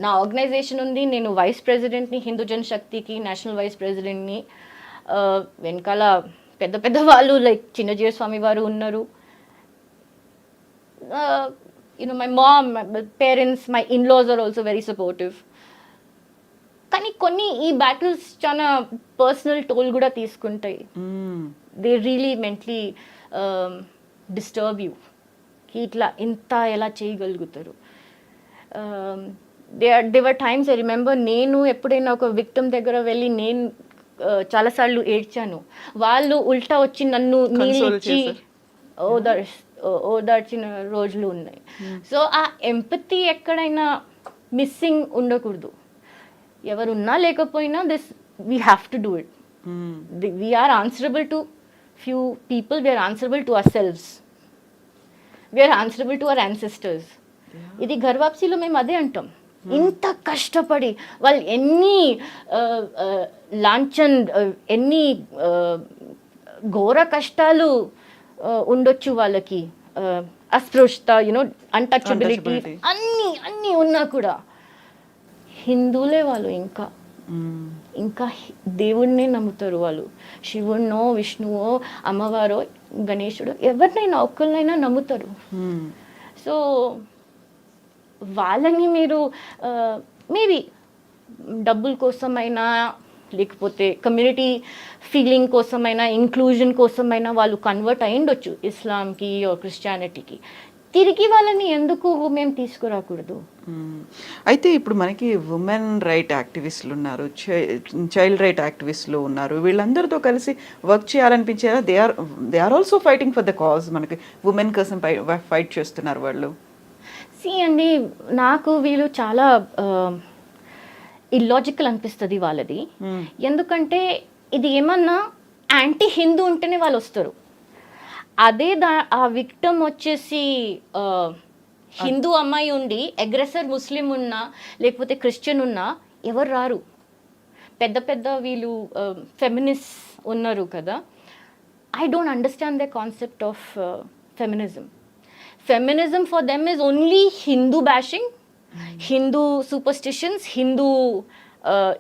నా ఆర్గనైజేషన్ ఉంది, నేను వైస్ ప్రెసిడెంట్ని, హిందూ జనశక్తికి నేషనల్ వైస్ ప్రెసిడెంట్ని. వెనకాల పెద్ద వాళ్ళు లైక్ చిన్న జీయర్ స్వామి వారు ఉన్నారు. My mom, my parents, my in laws are also very supportive. కానీ కొన్ని ఈ బ్యాటిల్స్ చాలా పర్సనల్ టోల్ కూడా తీసుకుంటాయి. They really mentally disturb you. ఇట్లా ఇంత ఎలా చేయగలుగుతారు? దేవర్ టైమ్స్ ఐ రిమెంబర్, నేను ఎప్పుడైనా ఒక విక్టిమ్ దగ్గర వెళ్ళి నేను చాలాసార్లు ఏడ్చాను. వాళ్ళు ఉల్టా వచ్చి నన్ను నీళ్ళిచ్చి ఓదార్చిన రోజులు ఉన్నాయి. సో ఆ ఎంపతి ఎక్కడైనా మిస్సింగ్ ఉండకూడదు. ఎవరున్నా లేకపోయినా this we have to do it. We're answerable to few people, we're answerable to ourselves, we're answerable to our ancestors. ఇది గర్వాప్సీలో మేము అదే అంటాం. ఇంత కష్టపడి వాళ్ళు ఎన్ని లాంఛన్, ఎన్ని ఘోర కష్టాలు ఉండొచ్చు వాళ్ళకి, అస్పృశ్యత, అన్టచబిలిటీ, అన్నీ ఉన్నా కూడా హిందువులే వాళ్ళు ఇంకా దేవుడినే నమ్ముతారు. వాళ్ళు శివుడినో, విష్ణువో, అమ్మవారో, గణేశుడు, ఎవరినైనా ఒక్కరినైనా నమ్ముతారు. సో వాళ్ళని మీరు మేబీ డబ్బుల కోసమైనా, లేకపోతే కమ్యూనిటీ ఫీలింగ్ కోసమైనా, ఇంక్లూజన్ కోసమైనా వాళ్ళు కన్వర్ట్ అయ్యిండొచ్చు ఇస్లాంకి క్రిస్టియానిటీకి. తిరిగి వాళ్ళని ఎందుకు మేము తీసుకురాకూడదు? అయితే ఇప్పుడు మనకి ఉమెన్ రైట్ యాక్టివిస్టులు ఉన్నారు, చైల్డ్ రైట్ యాక్టివిస్టులు ఉన్నారు. వీళ్ళందరితో కలిసి వర్క్ చేయాలనిపించేదా? They are also fighting for the cause. మనకి ఉమెన్ కోసం ఫైట్ చేస్తున్నారు వాళ్ళు. అండి, నాకు వీళ్ళు చాలా ఇల్లాజికల్ అనిపిస్తుంది వాళ్ళది. ఎందుకంటే ఇది ఏమన్నా యాంటీ హిందూ ఉంటేనే వాళ్ళు వస్తారు. అదే ఆ విక్టమ్ వచ్చేసి హిందూ అమ్మాయి ఉండి అగ్రెసర్ ముస్లిం ఉన్నా, లేకపోతే క్రిస్టియన్ ఉన్నా ఎవరు రారు. పెద్ద వీళ్ళు ఫెమినిస్ట్ ఉన్నారు కదా. I don't understand the concept of feminism. Feminism for them is only Hindu bashing, Hindu superstitions, Hindu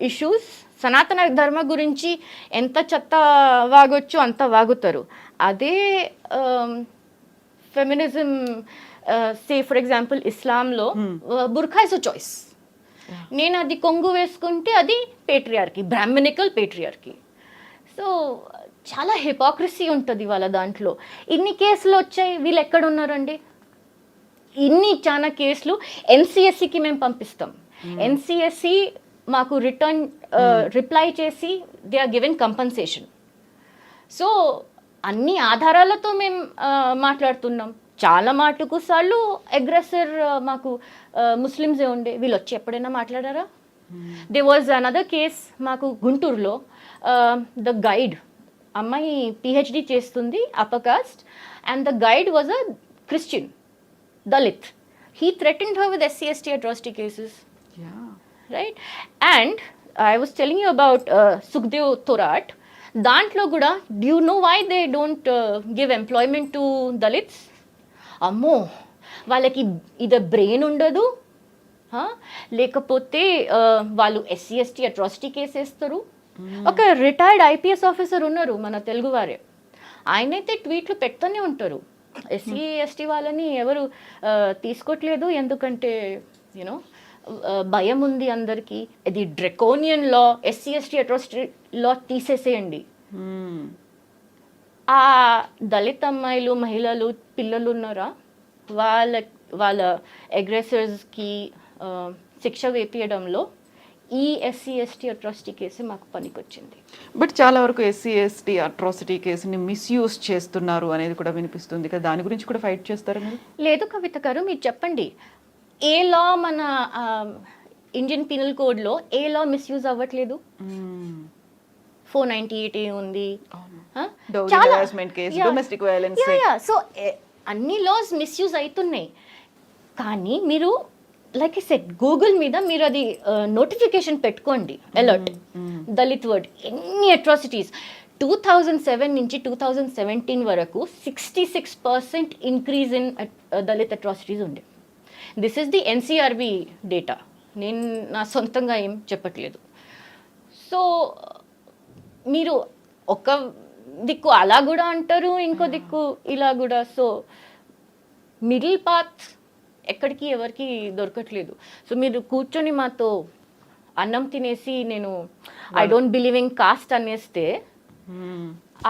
issues. సనాతన ధర్మ గురించి ఎంత చెత్త వాగొచ్చు అంత వాగుతారు. అదే ఫెమినిజం, సే ఫర్ ఎగ్జాంపుల్ ఇస్లాంలో బుర్ఖా ఇస్ అ చాయిస్. నేను అది కొంగు వేసుకుంటే అది పేట్రియార్కీ, బ్రాహ్మణికల్ పేట్రియార్కీ. సో చాలా హిపోక్రసీ ఉంటుంది వాళ్ళ దాంట్లో. ఇన్ని కేసులు వచ్చాయి, వీళ్ళు ఎక్కడ ఉన్నారండి? చాలా కేసులు ఎన్సిఎస్సికి మేము పంపిస్తాం. ఎన్సిఎస్సి మాకు రిప్లై చేసి they are given compensation. So అన్ని ఆధారాలతో మేము మాట్లాడుతున్నాం. చాలా మాటకు సార్లు అగ్రెసర్ మాకు ముస్లిమ్సే ఉండే, వీళ్ళు వచ్చి ఎప్పుడైనా మాట్లాడారా? దే వాజ్ అనదర్ కేస్ మాకు గుంటూరులో, ద గైడ్ అమ్మాయి పిహెచ్డి చేస్తుంది, upper caste, and the guide was a Christian Dalit. He threatened her with SC/ST atrocity cases. Right? And I was telling you about Sukhdev Thorat. దాంట్లో కూడా do you know why they don't give employment to Dalits? అమ్మో, వాళ్ళకి ఇది brain ఉండదు, లేకపోతే వాళ్ళు SC/ST atrocity case వేస్తారు. ఒక రిటైర్డ్ IPS ఆఫీసర్ ఉన్నారు మన తెలుగు వారే, ఆయనైతే ట్వీట్లు పెడుతూనే ఉంటారు. SC/ST వాళ్ళని ఎవరు తీసుకోవట్లేదు, ఎందుకంటే యూనో భయం ఉంది అందరికీ. ఇది డ్రెకోనియన్ లా, SC/ST atrocity లా తీసేసేయండి. ఆ దళిత అమ్మాయిలు, మహిళలు, పిల్లలు ఉన్నారా, వాళ్ళ అగ్రెసర్స్కి శిక్ష వేపించడంలో ఈ SC/ST atrocity కేసు మాకు పనికొచ్చింది. బట్ చాలా వరకు SC/ST atrocity కేసుని మిస్యూజ్ చేస్తున్నారు అనేది కూడా వినిపిస్తుంది కదా, దాని గురించి కూడా ఫైట్ చేస్తారు మీరు? లేదు కవిత గారు, మీరు చెప్పండి, ఏ లా మన ఇండియన్ పీనల్ కోడ్లో ఏ లా మిస్యూజ్ అవ్వట్లేదు? 498A ఉంది, సో అన్ని లాస్ మిస్యూజ్ అవుతున్నాయి. కానీ మీరు లైక్ ఐ సెడ్, గూగుల్ మీద మీరు అది నోటిఫికేషన్ పెట్టుకోండి, అలర్ట్ దళిత్ వర్డ్, ఎన్ని అట్రాసిటీస్. 2007 నుంచి 2017 వరకు 66% ఇంక్రీజ్ ఇన్ దళిత్ అట్రాసిటీస్ ఉండే. This is the NCRB data, నేను నా సొంతంగా ఏం చెప్పట్లేదు. సో మీరు ఒక దిక్కు అలా కూడా అంటారు, ఇంకో దిక్కు ఇలా కూడా. సో మిడిల్ పాత్ ఎక్కడికి ఎవరికి దొరకట్లేదు. సో మీరు కూర్చొని మాతో అన్నం తినేసి నేను I don't believe in caste అనేస్తే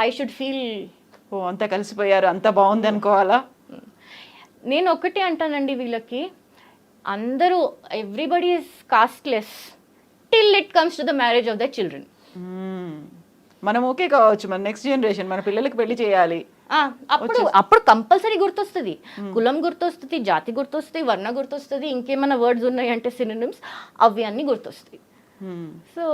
ఐ షుడ్ ఫీల్ ఓ అంతా కలిసిపోయారు, అంత బాగుంది అనుకోవాలా? నేను ఒకటే అంటానండి వీళ్ళకి, అందరూ everybody is costless till it comes to the marriage of the children. మనం ఓకే కావచ్చు, మన నెక్స్ట్ జనరేషన్, మన పిల్లలకి పెళ్లి చేయాలి, అప్పుడు కంపల్సరీ గుర్తొస్తుంది, కులం గుర్తొస్తుంది, జాతి గుర్తొస్తుంది, వర్ణ గుర్తొస్తుంది, ఇంకేమైనా వర్డ్స్ ఉన్నాయి అంటే సినోనిమ్స్, అవి అన్నీ గుర్తొస్తాయి. సో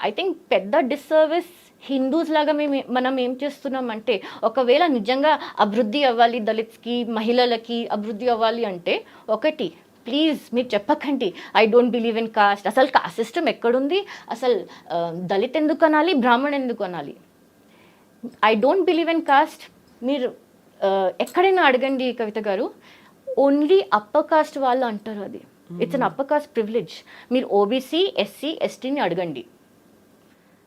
ఐ థింక్ పెద్ద డిస్సర్విస్ హిందూస్ లాగా మనం ఏం చేస్తున్నాం అంటే, ఒకవేళ నిజంగా అభివృద్ధి అవ్వాలి, దళిత్స్కి, మహిళలకి అభివృద్ధి అవ్వాలి అంటే, ఒకటి ప్లీజ్ మీరు చెప్పకండి I don't believe in cost. అసలు కాస్ట్ సిస్టమ్ ఎక్కడుంది? అసలు దళిత్ ఎందుకు అనాలి, బ్రాహ్మణ్ ఎందుకు అనాలి? I don't believe in cost మీరు ఎక్కడైనా అడగండి కవిత గారు, ఓన్లీ అప్పర్ కాస్ట్ వాళ్ళు అంటారు అది. It's an upper cost privilege. మీరు OBC, SC, STని అడగండి,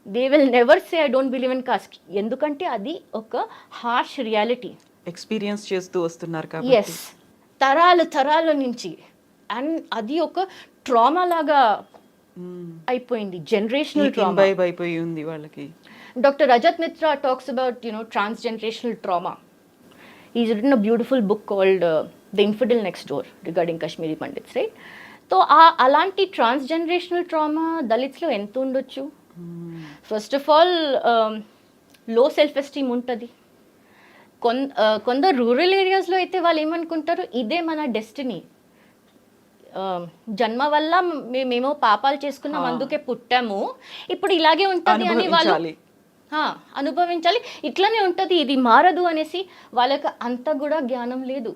they will never say I don't believe in cost. ఎందుకంటే అది ఒక హార్ష్ రియాలిటీ, ఎక్స్పీరియన్స్ చేస్తూ వస్తున్నారు కాబట్టి. ఎస్, తరాల నుంచి. అండ్ అది ఒక ట్రామా లాగా అయిపోయింది, జనరేషనల్ ట్రామా అయిపోయి ఉంది వాళ్ళకి. Dr. Rajat Mitra talks about, transgenerational trauma. He's written a beautiful book called The Infidel Next Door regarding Kashmiri Pandits, right? So, అలాంటి transgenerational trauma దళిత్స్లో ఎంత ఉండొచ్చు? ఫస్ట్ ఆఫ్ ఆల్ లో సెల్ఫ్ ఎస్టీమ్ ఉంటుంది. కొందరు rural ఏరియాస్లో అయితే వాళ్ళు ఏమనుకుంటారు, ఇదే మన డెస్టినీ, జన్మ వల్ల మేమేమో పాపాలు చేసుకున్నాం, అందుకే పుట్టాము, ఇప్పుడు ఇలాగే ఉంటుంది అని వాళ్ళు అనుభవించాలి, ఇట్లానే ఉంటుంది, ఇది మారదు అనేసి వాళ్ళకి అంత కూడా జ్ఞానం లేదు.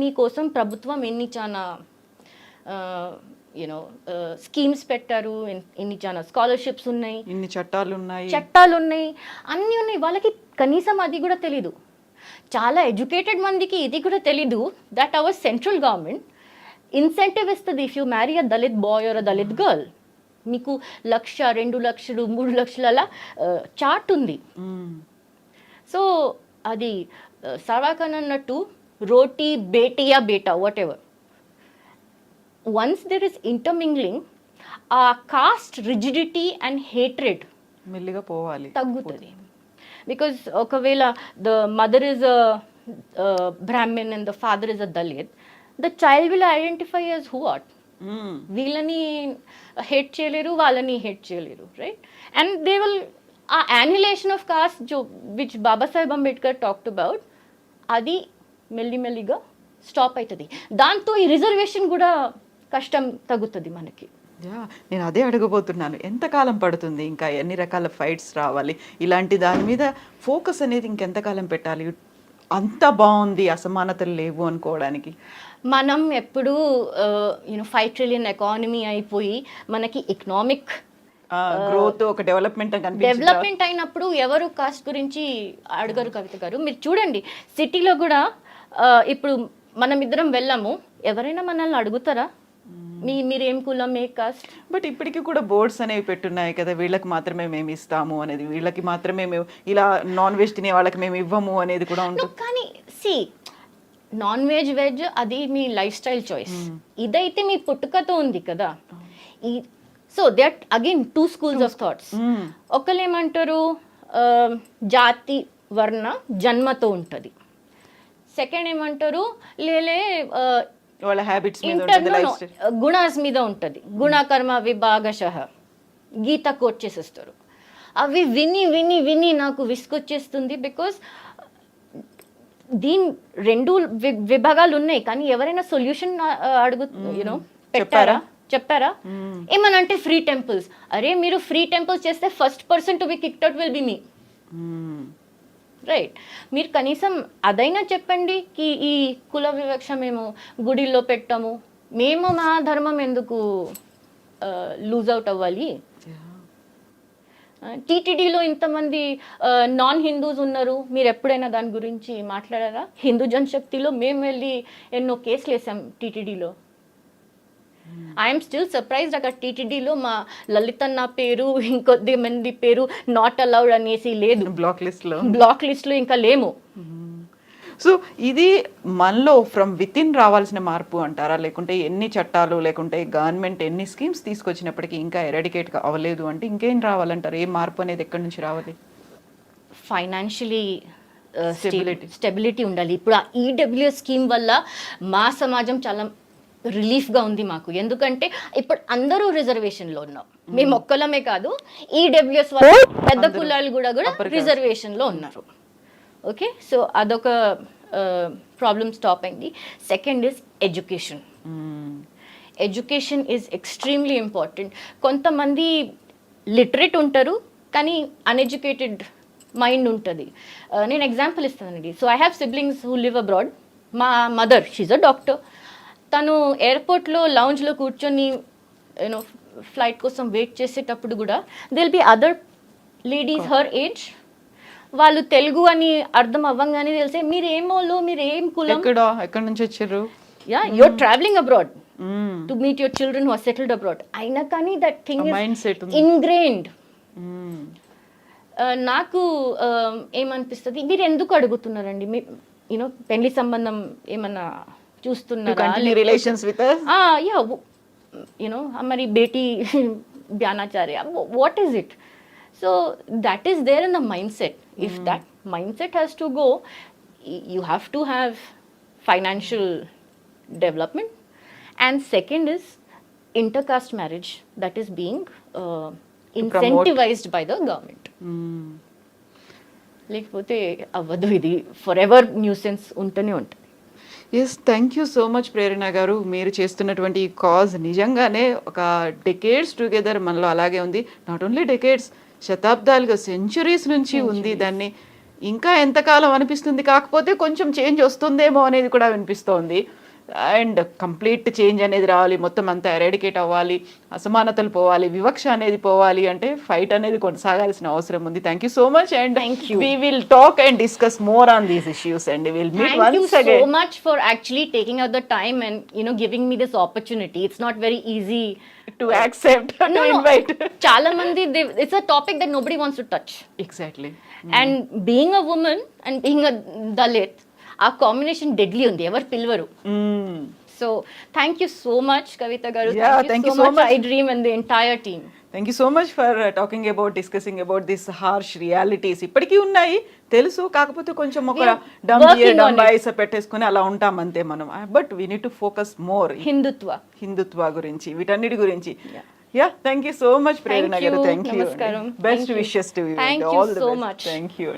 మీకోసం ప్రభుత్వం ఎన్ని చాలా స్కీమ్స్ పెట్టారు, ఎన్ని చాలా స్కాలర్షిప్స్ ఉన్నాయి, ఇన్ని చట్టాలు ఉన్నాయి, అన్నీ ఉన్నాయి, వాళ్ళకి కనీసం అది కూడా తెలీదు. చాలా ఎడ్యుకేటెడ్ మందికి ఇది కూడా తెలీదు that our central government incentive ఇస్తుంది if you marry a Dalit boy or a Dalit girl. మీకు 1,00,000, 2,00,000, 3,00,000 అలా చార్ట్ ఉంది. సో అది సర్వాఖాన్ అన్నట్టు రోటీ బేటియా బేటా whatever, once there is intermingling uh caste rigidity and hatred మెల్లిగా పోవాలి, తగ్గుతుంది. బికాజ్ ఒకవేళ the mother is a Brahmin and the father is a Dalit, the child will identify as who what. వీళ్ళని హేట్ చేయలేరు, వాళ్ళని హేట్ చేయలేరు, right? And they will uh annulation of caste జో which Babasaheb Ambedkar talked about, అది మెల్లిమెల్లిగా స్టాప్ అవుతుంది. దాంతో ఈ రిజర్వేషన్ కూడా కష్టం తగ్గుతుంది మనకి. నేను అదే అడగబోతున్నాను, ఎంతకాలం పడుతుంది ఇంకా, ఎన్ని రకాల ఫైట్స్ రావాలి, ఇలాంటి దాని మీద ఫోకస్ అనేది ఇంకెంతకాలం పెట్టాలి, అంత బాగుంది అసమానతలు లేవు అనుకోవడానికి? మనం ఎప్పుడు 5 trillion ఎకానమీ అయిపోయి మనకి ఎకనామిక్ గ్రోత్ ఒక డెవలప్మెంట్ అయినప్పుడు ఎవరు కాస్ట్ గురించి అడగరు కవిత గారు. మీరు చూడండి సిటీలో కూడా ఇప్పుడు మనం ఇద్దరం వెళ్ళాము, ఎవరైనా మనల్ని అడుగుతారా మీరేం కులం ఏ కాస్ట్? బట్ ఇప్పటికీ కూడా బోర్డ్స్ అనేవి పెట్టున్నాయి కదా, వీళ్ళకి మాత్రమే మేము ఇస్తాము అనేది, వీళ్ళకి మాత్రమే మేము ఇలా నాన్ వెజ్ తినే వాళ్ళకి మేము ఇవ్వము అనేది కూడా ఉంటుంది. కానీ సి నాన్ వెజ్ వెజ్ అది మీ లైఫ్ స్టైల్ చాయిస్, ఇదైతే మీ పుట్టుకతో ఉంది కదా. ఈ so that again 2 schools of thoughts. ఒకళ్ళు ఏమంటారు జాతి వర్ణ జన్మతో ఉంటుంది, సెకండ్ ఏమంటారు లేలే వాళ్ళ హ్యాబిట్స్ గుణాస్ మీద ఉంటుంది, గుణకర్మ విభాగశః గీత కోట్ చేసేస్తారు. అవి విని విని విని నాకు విసుకొచ్చేస్తుంది. బికాస్ దీని 2 విభాగాలు ఉన్నాయి, కానీ ఎవరైనా సొల్యూషన్ అడుగు చెప్పారా? ఏమనంటే ఫ్రీ టెంపుల్స్. అరే మీరు ఫ్రీ టెంపుల్స్ చేస్తే first person to be kicked out will be me, right? మీరు కనీసం అదైనా చెప్పండి కి ఈ కుల వివక్ష మేము గుడిలో పెట్టాము, మేము మా ధర్మం ఎందుకు లూజ్ అవుట్ అవ్వాలి? టీటీడీలో ఇంతమంది నాన్ హిందూస్ ఉన్నారు, మీరు ఎప్పుడైనా దాని గురించి మాట్లాడారా? హిందూ జనశక్తిలో మేము వెళ్ళి ఎన్నో కేసులు వేసాం టీటీడీలో. ఐఎమ్ స్టిల్ సర్ప్రైజ్డ్, అక్కడ టీటీడీలో మా లలితన్న పేరు ఇంకొద్ది మంది పేరు నాట్ అలౌడ్ అనేసి లేదు బ్లాక్ లిస్ట్లో ఇంకా లేము. సో ఇది మనలో ఫ్రమ్ విత్ ఇన్ రావాల్సిన మార్పు అంటారా, లేకుంటే ఎన్ని చట్టాలు లేకుంటే గవర్నమెంట్ ఎన్ని స్కీమ్స్ తీసుకొచ్చినప్పటికీ ఇంకా ఎరాడికేట్ అవ్వలేదు అంటే ఇంకేం రావాలంటారు? ఏ మార్పు అనేది ఎక్కడి నుంచి రావాలి? ఫైనాన్షియలీ స్టెబిలిటీ ఉండాలి. ఇప్పుడు ఆ ఈడబ్ల్యూఎస్ స్కీమ్ వల్ల మా సమాజం చాలా రిలీఫ్గా ఉంది మాకు. ఎందుకంటే ఇప్పుడు అందరూ రిజర్వేషన్లో ఉన్నాం, మేము ఒక్కలమే కాదు, ఈడబ్ల్యూఎస్ వల్ల పెద్ద కులాలు కూడా రిజర్వేషన్లో ఉన్నారు. ఓకే, సో అదొక ప్రాబ్లమ్ స్టాప్ అయింది. Second is education. Education is extremely important. కొంతమంది లిటరేట్ ఉంటారు కానీ అన్ఎడ్యుకేటెడ్ మైండ్ ఉంటుంది. నేను ఎగ్జాంపుల్ ఇస్తానండి. So I have siblings who live abroad. మా మదర్ షీజ్ అ డాక్టర్. తను ఎయిర్పోర్ట్లో లౌంజ్లో కూర్చొని ఫ్లైట్ కోసం వెయిట్ చేసేటప్పుడు కూడా there'll be other ladies her age, వాళ్ళు తెలుగు అని అర్థం అవ్వంగానే తెలిసే మీరు ఏమోలో, మీరు ఏం కులం, ఎక్కడి నుంచి వచ్చారు, you're travelling abroad to meet your children who are settled abroad. అయినా కానీ దట్ థింగ్ ఇస్ ఇన్గ్రెయిన్డ్. నాకు ఏమనిపిస్తుంది, మీరు ఎందుకు అడుగుతున్నారండి? పెళ్లి సంబంధం ఏమన్నా చూస్తున్నారా? हमारी बेटी ब्याना चाह रहे, what is it? So that is there in the mindset. If that mindset has to go, you have to have financial development. And second is intercaste marriage that is being incentivized by the government. లేకపోతే అవ్వదు, ఇది for ever nuisance ఉంటూనే ఉంటుంది. Yes, thank you so much Prerana గారు. మీరు చేస్తున్నటువంటి ఈ cause నిజంగానే ఒక డెకేడ్స్ టుగెదర్ మనలో అలాగే ఉంది. నాట్ ఓన్లీ డెకేడ్స్, శతాబ్దాలుగా, సెంచురీస్ నుంచి ఉంది. దాన్ని ఇంకా ఎంతకాలం అనిపిస్తుంది, కాకపోతే కొంచెం చేంజ్ వస్తుందేమో అనేది కూడా వినిపిస్తోంది. అండ్ కంప్లీట్ చేంజ్ అనేది రావాలి, మొత్తం అంతా ఎరాడికేట్ అవ్వాలి, అసమానతలు పోవాలి, వివక్ష అనేది పోవాలి అంటే ఫైట్ అనేది కొనసాగాల్సిన అవసరం ఉంది. Thank you so much and we will talk and discuss more on these issues and will meet once again. Thank you so much for actually taking out the time and giving me this opportunity. It's not very easy to accept to invite. Chala mandi it's a topic that nobody wants to touch. Exactly. And being a woman and being a Dalit, our combination deadly undi, ever pilvaru. So thank you so much Kavita garu. Yeah, thank you so much iDream and the entire team. Thank you so much for talking about discussing about this harsh realities. ఇప్పటికీ ఉన్నాయి తెలుసు, కాకపోతే కొంచెం ఒక డంబాయిస్ పెట్టేసుకుని అలా ఉంటాం అంతే మనం. But we need to focus more Hindutva గురించి, వీటన్నిటి గురించి. Yeah, thank you so much Prerana గారు. Thank you. Best wishes to you. Thank you so much. Thank you.